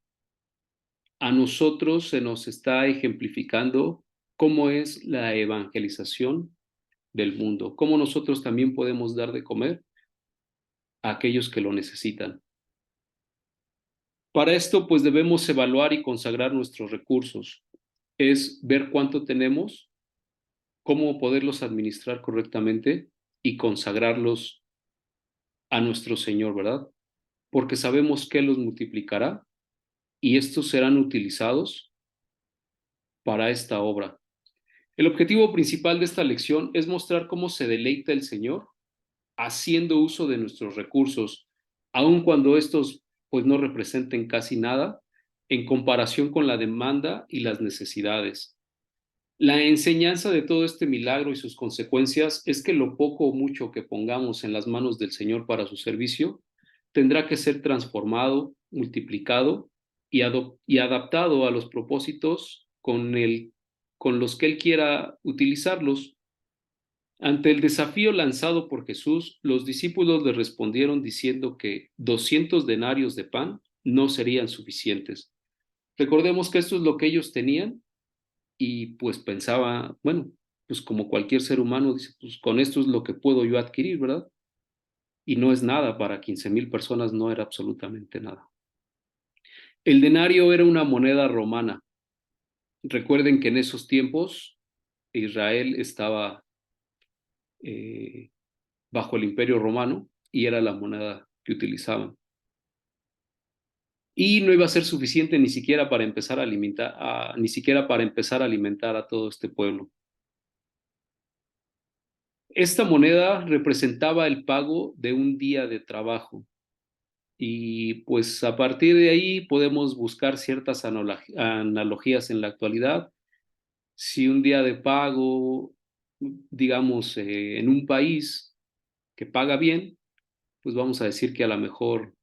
a nosotros se nos está ejemplificando cómo es la evangelización del mundo, cómo nosotros también podemos dar de comer a aquellos que lo necesitan. Para esto, pues debemos evaluar y consagrar nuestros recursos, es ver cuánto tenemos, cómo poderlos administrar correctamente y consagrarlos a nuestro Señor, ¿verdad? Porque sabemos que los multiplicará y estos serán utilizados para esta obra. El objetivo principal de esta lección es mostrar cómo se deleita el Señor haciendo uso de nuestros recursos, aun cuando estos pues no representen casi nada en comparación con la demanda y las necesidades. La enseñanza de todo este milagro y sus consecuencias es que lo poco o mucho que pongamos en las manos del Señor para su servicio tendrá que ser transformado, multiplicado y adaptado a los propósitos con los que Él quiera utilizarlos. Ante el desafío lanzado por Jesús, los discípulos le respondieron diciendo que 200 denarios de pan no serían suficientes. Recordemos que esto es lo que ellos tenían y pues pensaba, bueno, pues como cualquier ser humano dice, pues con esto es lo que puedo yo adquirir, ¿verdad? Y no es nada, para 15,000 personas no era absolutamente nada. El denario era una moneda romana. Recuerden que en esos tiempos Israel estaba bajo el Imperio Romano y era la moneda que utilizaban. Y no iba a ser suficiente ni siquiera para empezar a alimentar a todo este pueblo. Esta moneda representaba el pago de un día de trabajo. Y pues a partir de ahí podemos buscar ciertas analogías en la actualidad. Si un día de pago, digamos, en un país que paga bien, pues vamos a decir que a lo mejor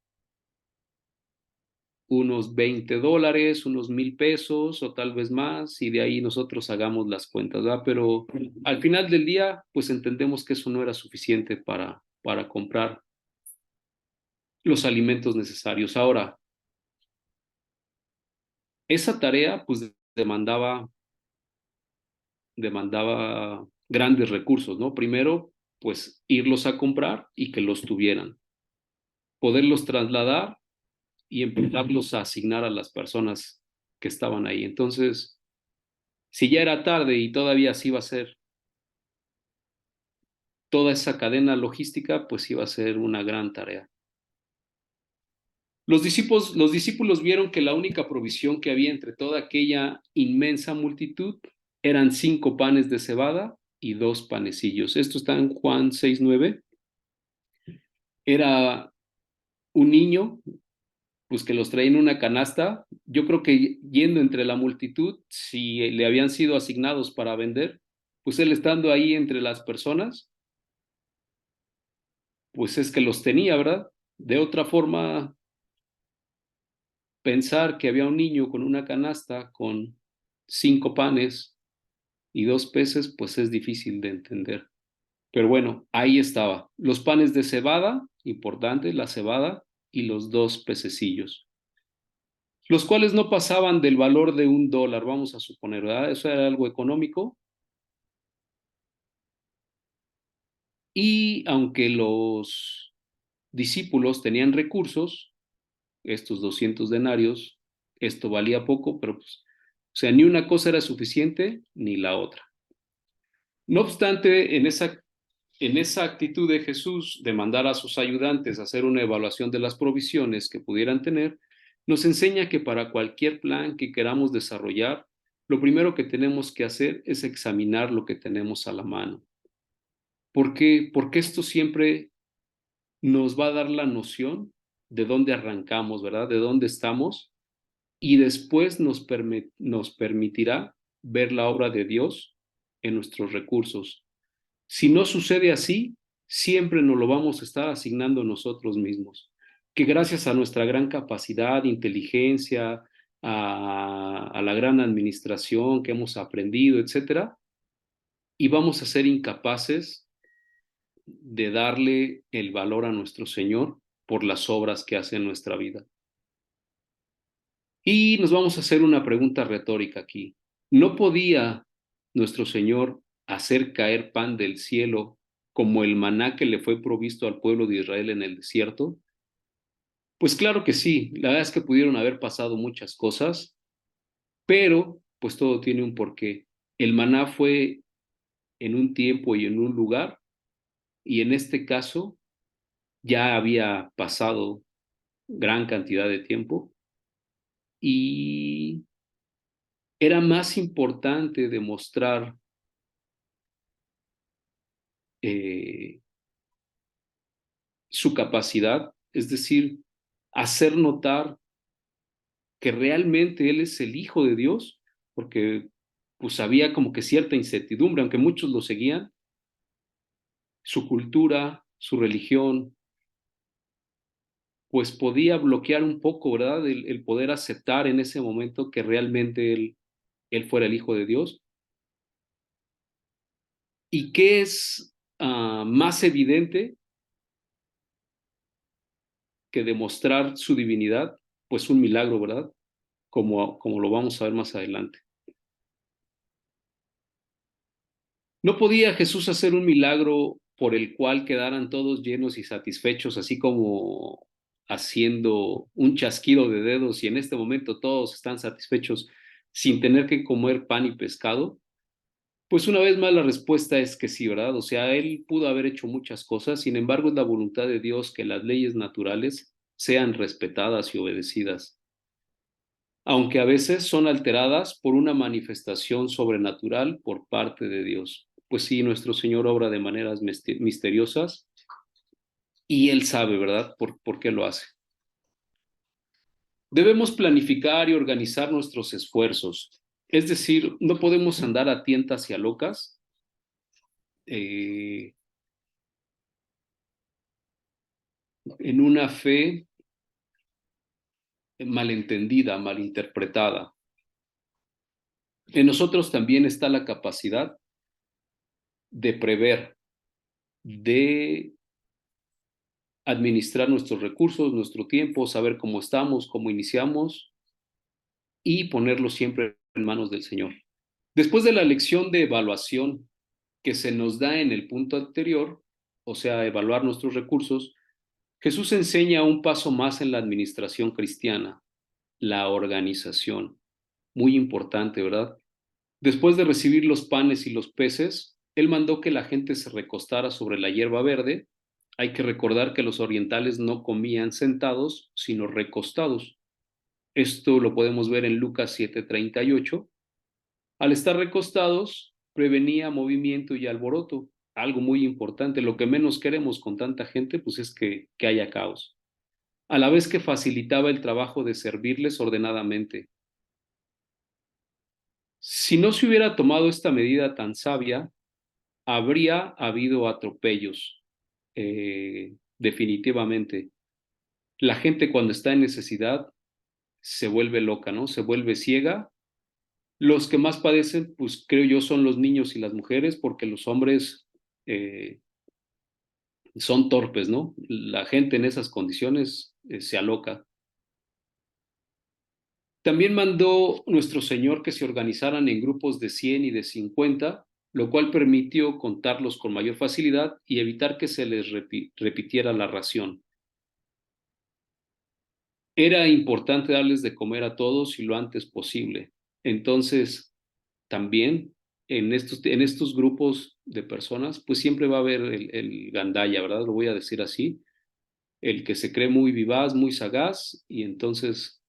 unos $20, unos 1,000 pesos o tal vez más, y de ahí nosotros hagamos las cuentas, ¿verdad? Pero al final del día, pues entendemos que eso no era suficiente para comprar los alimentos necesarios. Ahora, esa tarea pues demandaba grandes recursos, ¿no? Primero, pues irlos a comprar y que los tuvieran, poderlos trasladar y empezarlos a asignar a las personas que estaban ahí. Entonces, si ya era tarde y todavía se iba a hacer toda esa cadena logística, pues iba a ser una gran tarea. Los discípulos vieron que la única provisión que había entre toda aquella inmensa multitud eran 5 panes de cebada y 2 panecillos. Esto está en Juan 6:9. Era un niño, pues que los traía en una canasta. Yo creo que yendo entre la multitud, si le habían sido asignados para vender, pues él estando ahí entre las personas, pues es que los tenía, ¿verdad? De otra forma, pensar que había un niño con una canasta con 5 panes y 2 peces, pues es difícil de entender. Pero bueno, ahí estaba. Los panes de cebada, importante, la cebada, y los 2 pececillos, los cuales no pasaban del valor de $1, vamos a suponer, ¿verdad? Eso era algo económico. Y aunque los discípulos tenían recursos, estos 200 denarios, esto valía poco, pero pues, o sea, ni una cosa era suficiente ni la otra. No obstante, en esa actitud de Jesús de mandar a sus ayudantes a hacer una evaluación de las provisiones que pudieran tener, nos enseña que para cualquier plan que queramos desarrollar, lo primero que tenemos que hacer es examinar lo que tenemos a la mano. ¿Por qué? Porque esto siempre nos va a dar la noción de dónde arrancamos, ¿verdad? De dónde estamos, y después nos permitirá ver la obra de Dios en nuestros recursos. Si no sucede así, siempre nos lo vamos a estar asignando nosotros mismos, que gracias a nuestra gran capacidad, inteligencia, a la gran administración que hemos aprendido, etcétera, y vamos a ser incapaces de darle el valor a nuestro Señor por las obras que hace en nuestra vida. Y nos vamos a hacer una pregunta retórica aquí. ¿No podía nuestro Señor hacer caer pan del cielo como el maná que le fue provisto al pueblo de Israel en el desierto? Pues claro que sí, la verdad es que pudieron haber pasado muchas cosas, pero pues todo tiene un porqué. El maná fue en un tiempo y en un lugar, y en este caso ya había pasado gran cantidad de tiempo, y era más importante demostrar eh, su capacidad, es decir, hacer notar que realmente Él es el Hijo de Dios, porque pues había como que cierta incertidumbre, aunque muchos lo seguían, su cultura, su religión, pues podía bloquear un poco, ¿verdad? El poder aceptar en ese momento que realmente él fuera el Hijo de Dios. ¿Y qué es más evidente que demostrar su divinidad? Pues un milagro, ¿verdad? Como lo vamos a ver más adelante. ¿No podía Jesús hacer un milagro por el cual quedaran todos llenos y satisfechos, así como haciendo un chasquido de dedos y en este momento todos están satisfechos sin tener que comer pan y pescado? Pues una vez más la respuesta es que sí, ¿verdad? O sea, él pudo haber hecho muchas cosas, sin embargo es la voluntad de Dios que las leyes naturales sean respetadas y obedecidas, aunque a veces son alteradas por una manifestación sobrenatural por parte de Dios. Pues sí, nuestro Señor obra de maneras misteriosas y Él sabe, ¿verdad?, por qué lo hace. Debemos planificar y organizar nuestros esfuerzos. Es decir, no podemos andar a tientas y a locas, en una fe malentendida, malinterpretada. En nosotros también está la capacidad de prever, de administrar nuestros recursos, nuestro tiempo, saber cómo estamos, cómo iniciamos y ponerlo siempre en manos del Señor. Después de la lección de evaluación que se nos da en el punto anterior, o sea, evaluar nuestros recursos, Jesús enseña un paso más en la administración cristiana, la organización. Muy importante, ¿verdad? Después de recibir los panes y los peces, Él mandó que la gente se recostara sobre la hierba verde. Hay que recordar que los orientales no comían sentados, sino recostados. Esto lo podemos ver en Lucas 7:38. Al estar recostados, prevenía movimiento y alboroto. Algo muy importante, lo que menos queremos con tanta gente, pues es que haya caos. a la vez que facilitaba el trabajo de servirles ordenadamente. Si no se hubiera tomado esta medida tan sabia, habría habido atropellos, definitivamente. La gente cuando está en necesidad se vuelve loca, ¿no? Se vuelve ciega. Los que más padecen, pues creo yo, son los niños y las mujeres, porque los hombres son torpes, ¿no? La gente en esas condiciones se aloca. También mandó nuestro Señor que se organizaran en grupos de 100 y de 50, lo cual permitió contarlos con mayor facilidad y evitar que se les repitiera la ración. Era importante darles de comer a todos y lo antes posible. Entonces, también en estos grupos de personas, pues siempre va a haber el gandaya, ¿verdad? Lo voy a decir así, el que se cree muy vivaz, muy sagaz, y entonces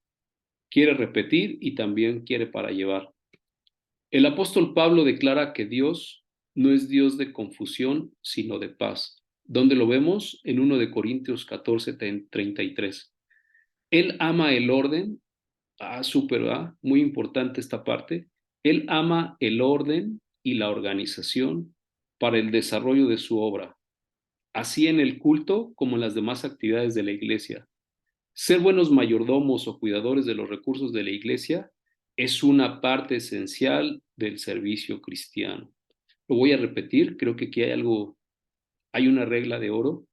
quiere repetir y también quiere para llevar. El apóstol Pablo declara que Dios no es Dios de confusión, sino de paz. ¿Dónde lo vemos? En 1 de Corintios 14:33. Él ama el orden. Súper, ¿verdad? Muy importante esta parte. Él ama el orden y la organización para el desarrollo de su obra, así en el culto como en las demás actividades de la iglesia. Ser buenos mayordomos o cuidadores de los recursos de la iglesia es una parte esencial del servicio cristiano. Lo voy a repetir, creo que aquí hay una regla de oro.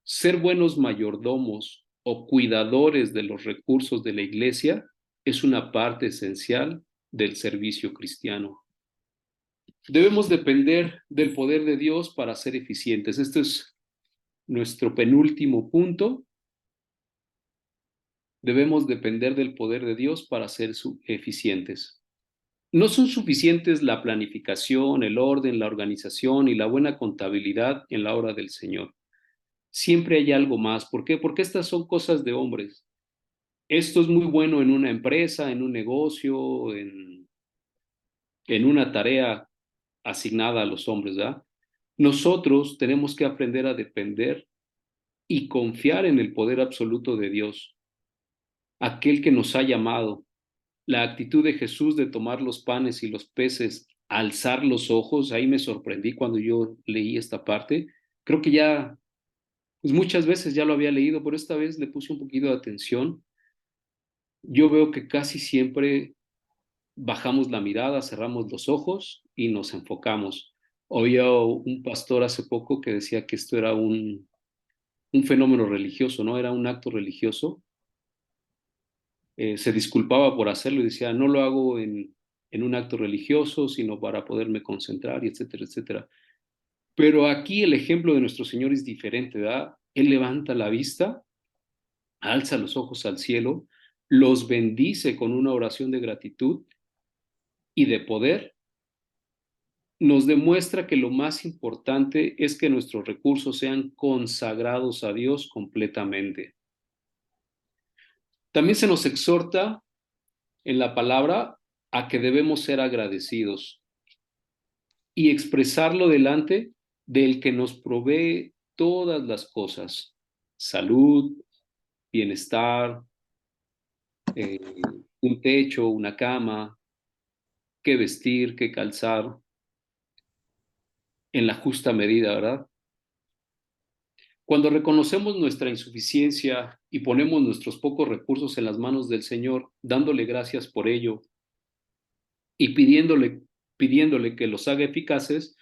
Ser buenos mayordomos o cuidadores de los recursos de la iglesia es una parte esencial del servicio cristiano. Debemos depender del poder de Dios para ser eficientes. Este es nuestro penúltimo punto. Debemos depender del poder de Dios para ser eficientes. No son suficientes la planificación, el orden, la organización y la buena contabilidad en la obra del Señor. Siempre hay algo más. ¿Por qué? Porque estas son cosas de hombres. Esto es muy bueno en una empresa, en un negocio, en una tarea asignada a los hombres, ¿verdad? Nosotros tenemos que aprender a depender y confiar en el poder absoluto de Dios, aquel que nos ha llamado. La actitud de Jesús de tomar los panes y los peces, alzar los ojos, ahí me sorprendí cuando yo leí esta parte. Creo que ya, pues muchas veces ya lo había leído, pero esta vez le puse un poquito de atención. Yo veo que casi siempre bajamos la mirada, cerramos los ojos y nos enfocamos. Oía un pastor hace poco que decía que esto era un fenómeno religioso, ¿no? Era un acto religioso. Se disculpaba por hacerlo y decía, no lo hago en un acto religioso, sino para poderme concentrar, y etcétera, etcétera. Pero aquí el ejemplo de nuestro Señor es diferente, ¿verdad? Él levanta la vista, alza los ojos al cielo, los bendice con una oración de gratitud y de poder. Nos demuestra que lo más importante es que nuestros recursos sean consagrados a Dios completamente. También se nos exhorta en la palabra a que debemos ser agradecidos y expresarlo delante del que nos provee todas las cosas: salud, bienestar, un techo, una cama, qué vestir, qué calzar, en la justa medida, ¿verdad? Cuando reconocemos nuestra insuficiencia y ponemos nuestros pocos recursos en las manos del Señor, dándole gracias por ello y pidiéndole que los haga eficaces,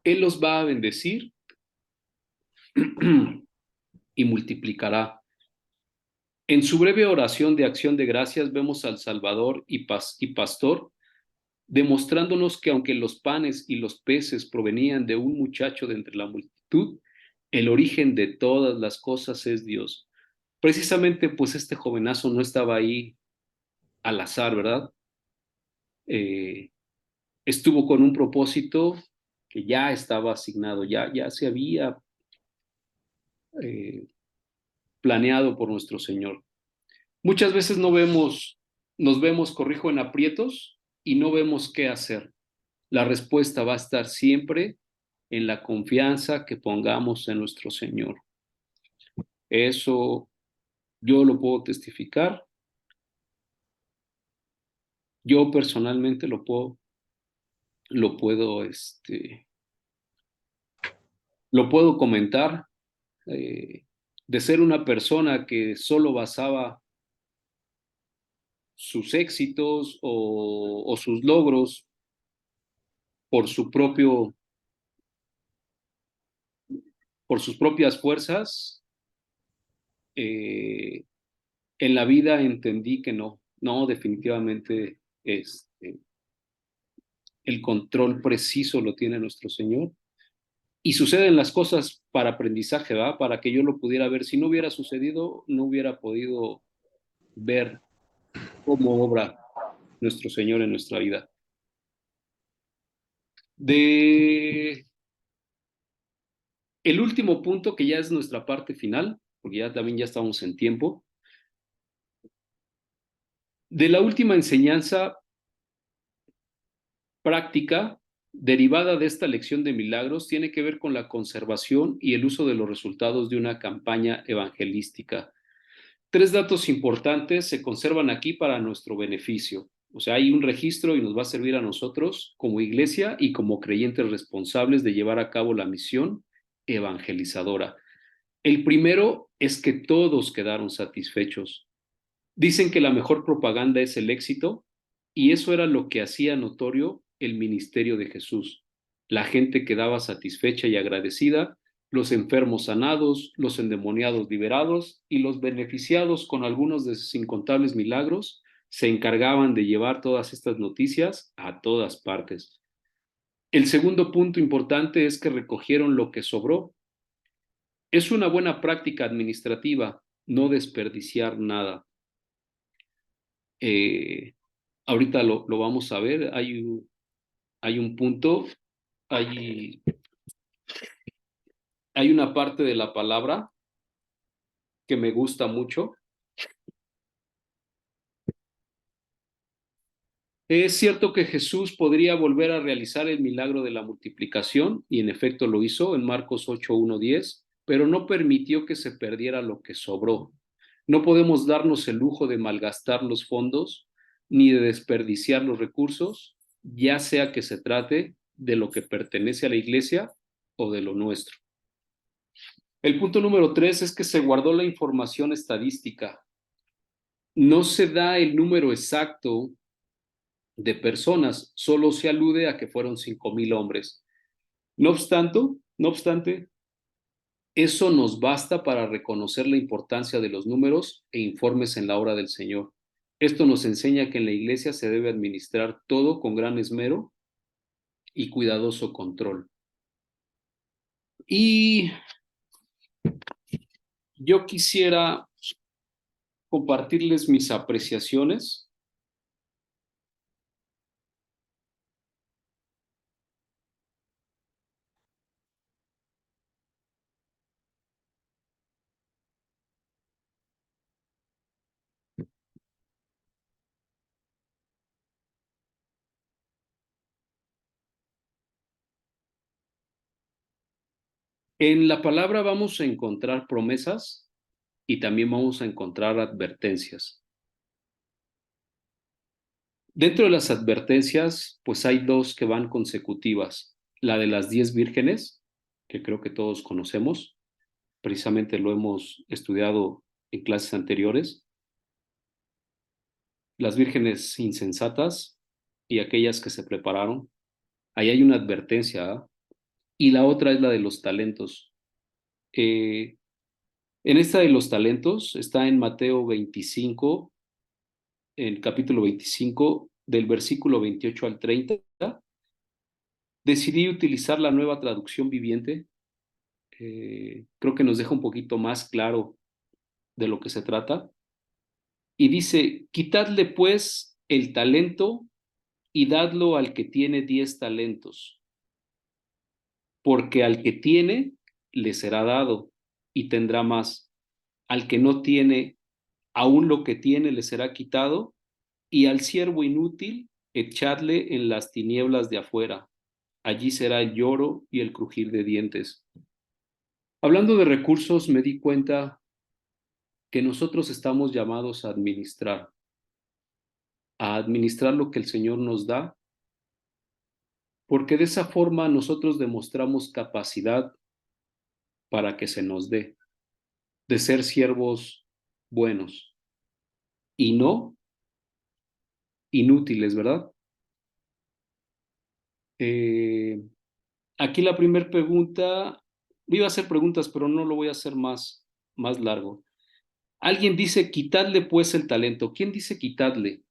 Él los va a bendecir y multiplicará. En su breve oración de acción de gracias vemos al Salvador y Pastor demostrándonos que aunque los panes y los peces provenían de un muchacho de entre la multitud, el origen de todas las cosas es Dios. Precisamente, pues este jovenazo no estaba ahí al azar, ¿verdad? Estuvo con un propósito que ya estaba asignado, ya se había eh, planeado por nuestro Señor. Muchas veces nos vemos, corrijo, en aprietos y no vemos qué hacer. La respuesta va a estar siempre en la confianza que pongamos en nuestro Señor. Eso Yo lo puedo testificar. Yo personalmente lo puedo comentar. De ser una persona que solo basaba sus éxitos o sus logros por por sus propias fuerzas, en la vida entendí que no, definitivamente el control preciso lo tiene nuestro Señor. Y suceden las cosas para aprendizaje, ¿verdad? Para que yo lo pudiera ver. Si no hubiera sucedido, no hubiera podido ver cómo obra nuestro Señor en nuestra vida. El último punto, que ya es nuestra parte final, porque ya estamos en tiempo. De la última enseñanza práctica derivada de esta lección de milagros tiene que ver con la conservación y el uso de los resultados de una campaña evangelística. 3 datos importantes se conservan aquí para nuestro beneficio. O sea, hay un registro y nos va a servir a nosotros como iglesia y como creyentes responsables de llevar a cabo la misión evangelizadora. El primero es que todos quedaron satisfechos. Dicen que la mejor propaganda es el éxito, y eso era lo que hacía notorio el ministerio de Jesús. La gente quedaba satisfecha y agradecida, los enfermos sanados, los endemoniados liberados y los beneficiados con algunos de sus incontables milagros se encargaban de llevar todas estas noticias a todas partes. El segundo punto importante es que recogieron lo que sobró. Es una buena práctica administrativa no desperdiciar nada. Ahorita lo vamos a ver. Hay un punto, hay una parte de la palabra que me gusta mucho. Es cierto que Jesús podría volver a realizar el milagro de la multiplicación, y en efecto lo hizo en Marcos 8:1-10, pero no permitió que se perdiera lo que sobró. No podemos darnos el lujo de malgastar los fondos ni de desperdiciar los recursos, ya sea que se trate de lo que pertenece a la iglesia o de lo nuestro. El punto número 3 es que se guardó la información estadística. No se da el número exacto de personas, solo se alude a que fueron 5,000 hombres. No obstante, eso nos basta para reconocer la importancia de los números e informes en la obra del Señor. Esto nos enseña que en la iglesia se debe administrar todo con gran esmero y cuidadoso control. Y yo quisiera compartirles mis apreciaciones en la palabra. Vamos a encontrar promesas y también vamos a encontrar advertencias. Dentro de las advertencias, pues hay 2 que van consecutivas. La de las 10 vírgenes, que creo que todos conocemos, precisamente lo hemos estudiado en clases anteriores. Las vírgenes insensatas y aquellas que se prepararon. Ahí hay una advertencia, ¿eh? Y la otra es la de los talentos. En esta de los talentos está en Mateo 25, el capítulo 25, del versículo 28 al 30. Decidí utilizar la Nueva Traducción Viviente. Creo que nos deja un poquito más claro de lo que se trata. Y dice: quitadle pues el talento y dadlo al que tiene 10 talentos, porque al que tiene le será dado y tendrá más. Al que no tiene, aún lo que tiene le será quitado, y al siervo inútil echadle en las tinieblas de afuera. Allí será el lloro y el crujir de dientes. Hablando de recursos, me di cuenta que nosotros estamos llamados a administrar lo que el Señor nos da, porque de esa forma nosotros demostramos capacidad para que se nos dé, de ser siervos buenos y no inútiles, ¿verdad? Aquí la primera pregunta, iba a hacer preguntas, pero no lo voy a hacer más largo. Alguien dice, quitadle pues el talento. ¿Quién dice quitadle?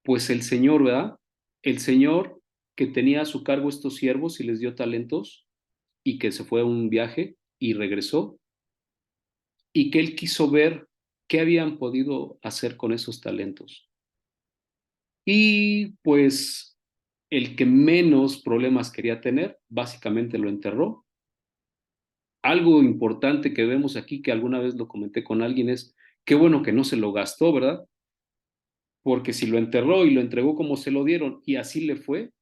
Pues el Señor, ¿verdad? El Señor que tenía a su cargo estos siervos y les dio talentos y que se fue a un viaje y regresó y que él quiso ver qué habían podido hacer con esos talentos. Y pues el que menos problemas quería tener, básicamente lo enterró. Algo importante que vemos aquí, que alguna vez lo comenté con alguien, es qué bueno que no se lo gastó, ¿verdad? Porque si lo enterró y lo entregó como se lo dieron y así le fue,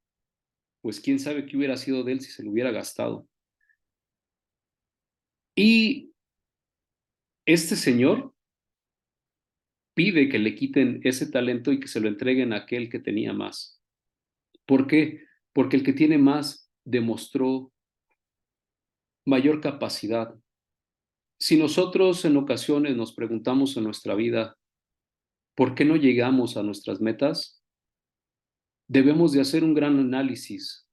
pues quién sabe qué hubiera sido de él si se lo hubiera gastado. Y este señor pide que le quiten ese talento y que se lo entreguen a aquel que tenía más. ¿Por qué? Porque el que tiene más demostró mayor capacidad. Si nosotros en ocasiones nos preguntamos en nuestra vida, ¿por qué no llegamos a nuestras metas? Debemos de hacer un gran análisis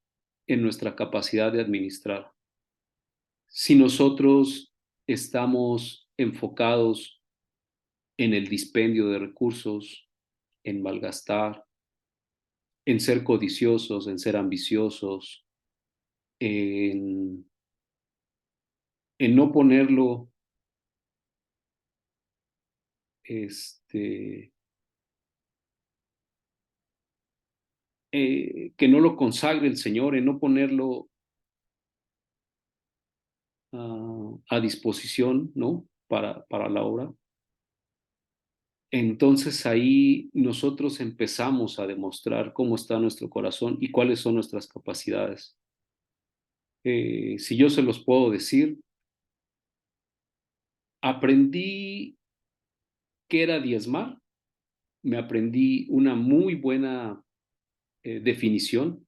en nuestra capacidad de administrar. Si nosotros estamos enfocados en el dispendio de recursos, en malgastar, en ser codiciosos, en ser ambiciosos, en, en no ponerlo, que no lo consagre el Señor, en no ponerlo a disposición, ¿no? Para la obra. Entonces ahí nosotros empezamos a demostrar cómo está nuestro corazón y cuáles son nuestras capacidades. Si yo se los puedo decir, aprendí qué era diezmar, me aprendí una muy buena definición,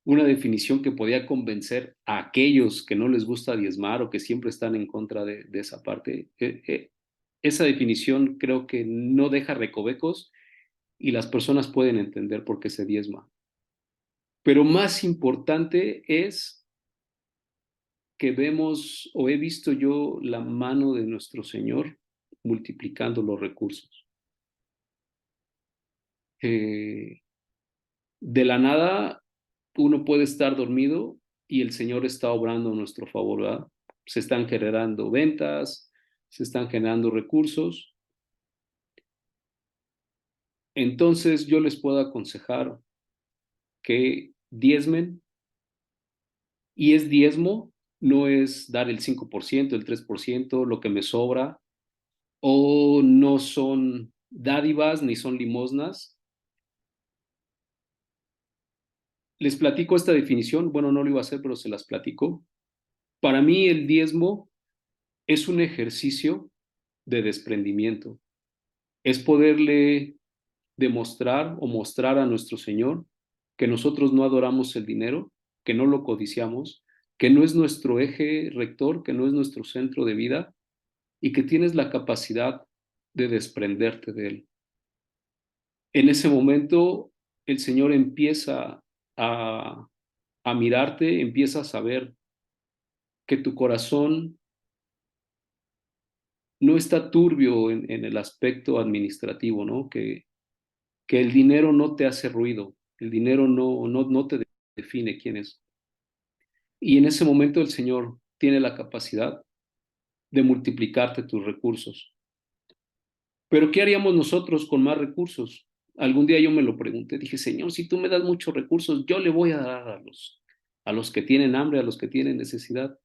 una definición que podía convencer a aquellos que no les gusta diezmar o que siempre están en contra de esa parte. Esa definición creo que no deja recovecos y las personas pueden entender por qué se diezma. Pero más importante es que vemos o he visto yo la mano de nuestro Señor multiplicando los recursos. De la nada uno puede estar dormido y el Señor está obrando a nuestro favor, ¿verdad? Se están generando ventas, se están generando recursos. Entonces yo les puedo aconsejar que diezmen, y es diezmo, no es dar el 5%, el 3%, lo que me sobra, o no son dádivas ni son limosnas. Les platico esta definición, bueno, no lo iba a hacer, pero se las platico. Para mí el diezmo es un ejercicio de desprendimiento. Es poderle demostrar o mostrar a nuestro Señor que nosotros no adoramos el dinero, que no lo codiciamos, que no es nuestro eje rector, que no es nuestro centro de vida y que tienes la capacidad de desprenderte de él. En ese momento el Señor empieza a mirarte, empieza a saber que tu corazón no está turbio en el aspecto administrativo, ¿no? Que el dinero no te hace ruido, el dinero no te define quién es. Y en ese momento el Señor tiene la capacidad de multiplicarte tus recursos. Pero ¿qué haríamos nosotros con más recursos? Algún día yo me lo pregunté, dije, Señor, si tú me das muchos recursos, yo le voy a dar a los que tienen hambre, a los que tienen necesidad.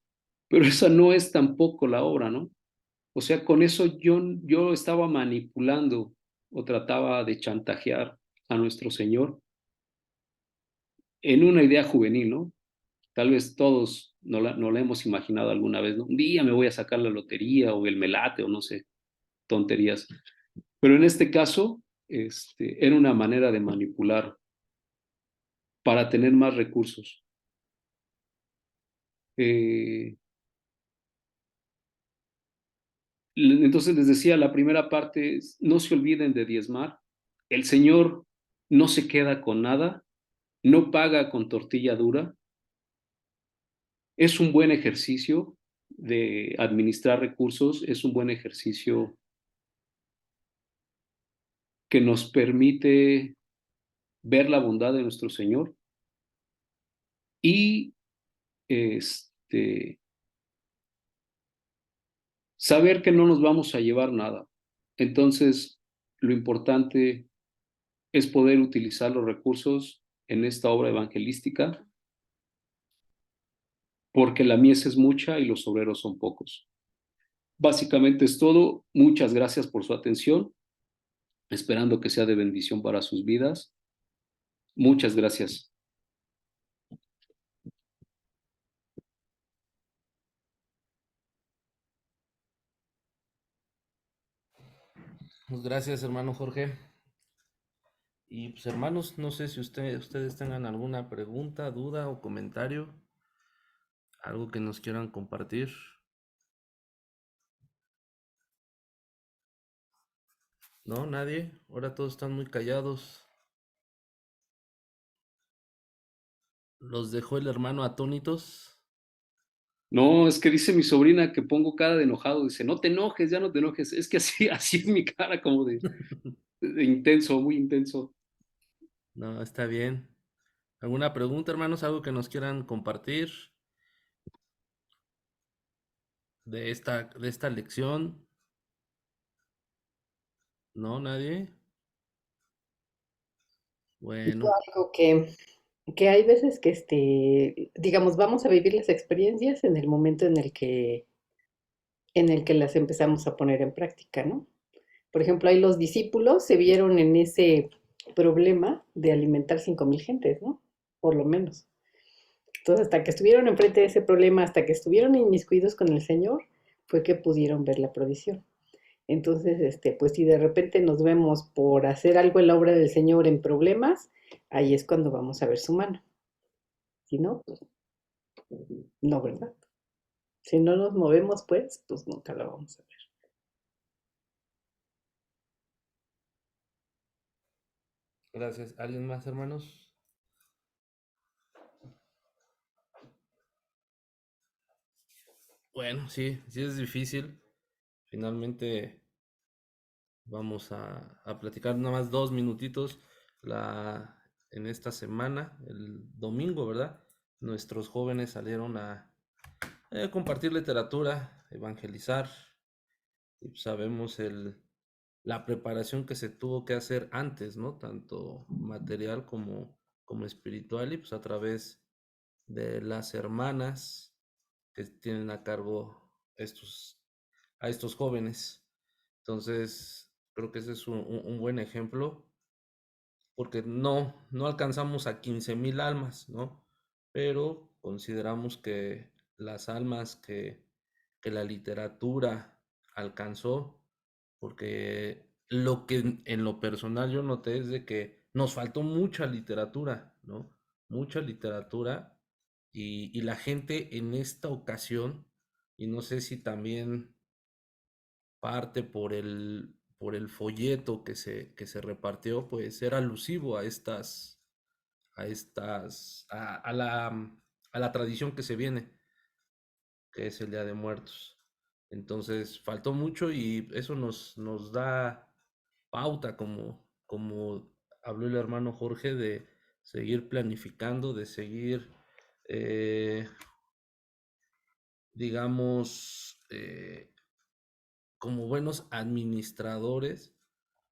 Pero esa no es tampoco la obra, ¿no? O sea, con eso yo estaba manipulando o trataba de chantajear a nuestro Señor en una idea juvenil, ¿no? Tal vez todos no la hemos imaginado alguna vez, ¿no? Un día me voy a sacar la lotería o el melate o no sé. tonterías. Pero en este caso, era una manera de manipular para tener más recursos. Entonces les decía, la primera parte es, no se olviden de diezmar. El Señor no se queda con nada, no paga con tortilla dura. Es un buen ejercicio de administrar recursos, es un buen ejercicio que nos permite ver la bondad de nuestro Señor y saber que no nos vamos a llevar nada. Entonces, lo importante es poder utilizar los recursos en esta obra evangelística, porque la mies es mucha y los obreros son pocos. Básicamente es todo. Muchas gracias por su atención, esperando que sea de bendición para sus vidas. Muchas gracias. Pues gracias, hermano Jorge. Y pues hermanos, no sé si ustedes tengan alguna pregunta, duda o comentario, algo que nos quieran compartir. ¿No? ¿Nadie? Ahora todos están muy callados. ¿Los dejó el hermano atónitos? No, es que dice mi sobrina que pongo cara de enojado. Dice, no te enojes, ya no te enojes. Es que así es mi cara, como de intenso, muy intenso. No, está bien. ¿Alguna pregunta, hermanos? ¿Algo que nos quieran compartir de esta lección? ¿No? ¿Nadie? Bueno, Algo que hay veces que, digamos, vamos a vivir las experiencias en el momento en el que las empezamos a poner en práctica, ¿no? Por ejemplo, ahí los discípulos se vieron en ese problema de alimentar 5,000 gentes, ¿no? Por lo menos. Entonces, hasta que estuvieron enfrente de ese problema, hasta que estuvieron inmiscuidos con el Señor, fue que pudieron ver la provisión. Entonces, pues si de repente nos vemos por hacer algo en la obra del Señor en problemas, ahí es cuando vamos a ver su mano. Si no, pues no, ¿verdad? Si no nos movemos, pues nunca la vamos a ver. gracias. ¿Alguien más, hermanos? Bueno, sí es difícil. Finalmente vamos a platicar nada más 2 minutitos en esta semana, el domingo, ¿verdad? Nuestros jóvenes salieron a compartir literatura, evangelizar, y pues sabemos la preparación que se tuvo que hacer antes, ¿no? Tanto material como espiritual, y pues a través de las hermanas que tienen a cargo a estos jóvenes. Entonces, creo que ese es un buen ejemplo, porque no alcanzamos a 15,000 almas, ¿no? Pero consideramos que las almas que la literatura alcanzó, porque lo que en lo personal yo noté es de que nos faltó mucha literatura, ¿no? Mucha literatura, y la gente en esta ocasión, y no sé si también parte por el folleto que se repartió, pues era alusivo a la tradición que se viene, que es el Día de Muertos. Entonces, faltó mucho, y eso nos da pauta, como habló el hermano Jorge, de seguir planificando, de seguir, digamos, como buenos administradores,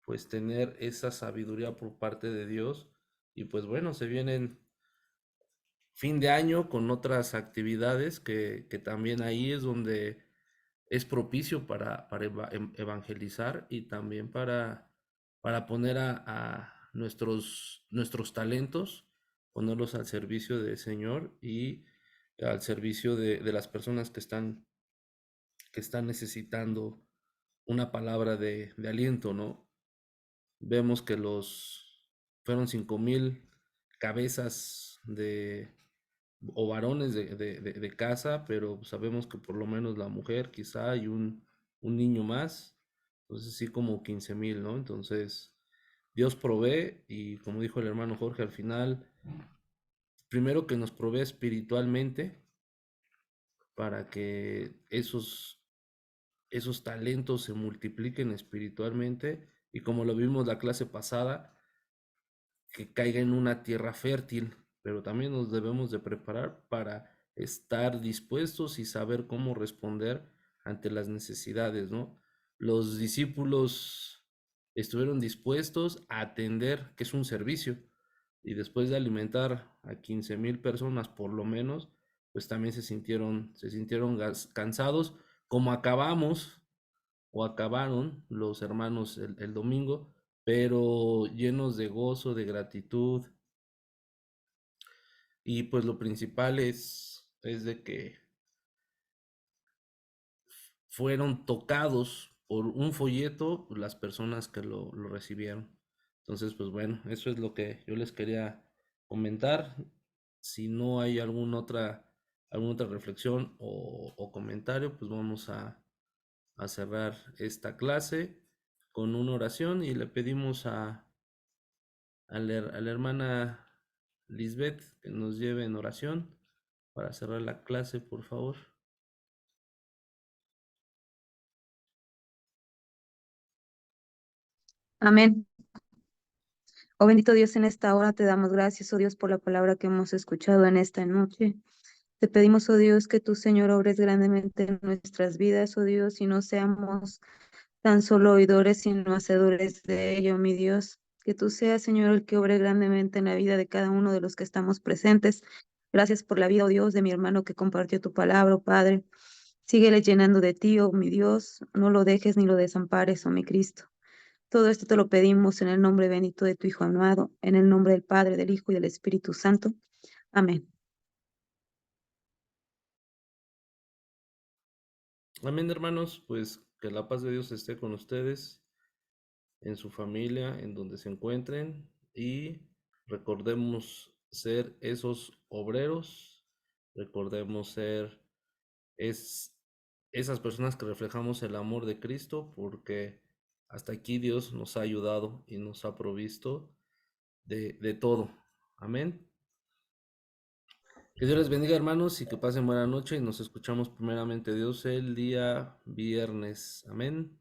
pues tener esa sabiduría por parte de Dios. Y pues bueno, se vienen fin de año con otras actividades que también ahí es donde es propicio para evangelizar, y también para poner a nuestros talentos, ponerlos al servicio del Señor y al servicio de las personas que están necesitando una palabra de aliento, ¿no? Vemos que fueron 5,000 cabezas o varones de casa, pero sabemos que por lo menos la mujer quizá y un niño más, entonces sí como 15,000, ¿no? Entonces Dios provee y como dijo el hermano Jorge al final, primero que nos provee espiritualmente para que esos talentos se multipliquen espiritualmente y como lo vimos la clase pasada, que caiga en una tierra fértil, pero también nos debemos de preparar para estar dispuestos y saber cómo responder ante las necesidades, ¿no? Los discípulos estuvieron dispuestos a atender, que es un servicio, y después de alimentar a 15,000 personas por lo menos, pues también se sintieron cansados, como acabamos o acabaron los hermanos el domingo, pero llenos de gozo, de gratitud. Y pues lo principal es de que fueron tocados por un folleto las personas que lo recibieron. Entonces, pues bueno, eso es lo que yo les quería comentar. Si no hay alguna otra reflexión o comentario, pues vamos a cerrar esta clase con una oración y le pedimos a la hermana Lisbeth que nos lleve en oración para cerrar la clase, por favor. Amén. Oh bendito Dios, en esta hora te damos gracias, oh Dios, por la palabra que hemos escuchado en esta noche. Te pedimos, oh Dios, que tú, Señor, obres grandemente en nuestras vidas, oh Dios, y no seamos tan solo oidores, sino hacedores de ello, mi Dios. Que tú seas, Señor, el que obre grandemente en la vida de cada uno de los que estamos presentes. Gracias por la vida, oh Dios, de mi hermano que compartió tu palabra, oh Padre. Síguele llenando de ti, oh mi Dios. No lo dejes ni lo desampares, oh mi Cristo. Todo esto te lo pedimos en el nombre bendito de tu Hijo amado, en el nombre del Padre, del Hijo y del Espíritu Santo. Amén. Amén, hermanos, pues que la paz de Dios esté con ustedes, en su familia, en donde se encuentren y recordemos ser esos obreros, recordemos ser es, esas personas que reflejamos el amor de Cristo, porque hasta aquí Dios nos ha ayudado y nos ha provisto de todo. Amén. Que Dios les bendiga, hermanos, y que pasen buena noche y nos escuchamos primeramente Dios el día viernes. Amén.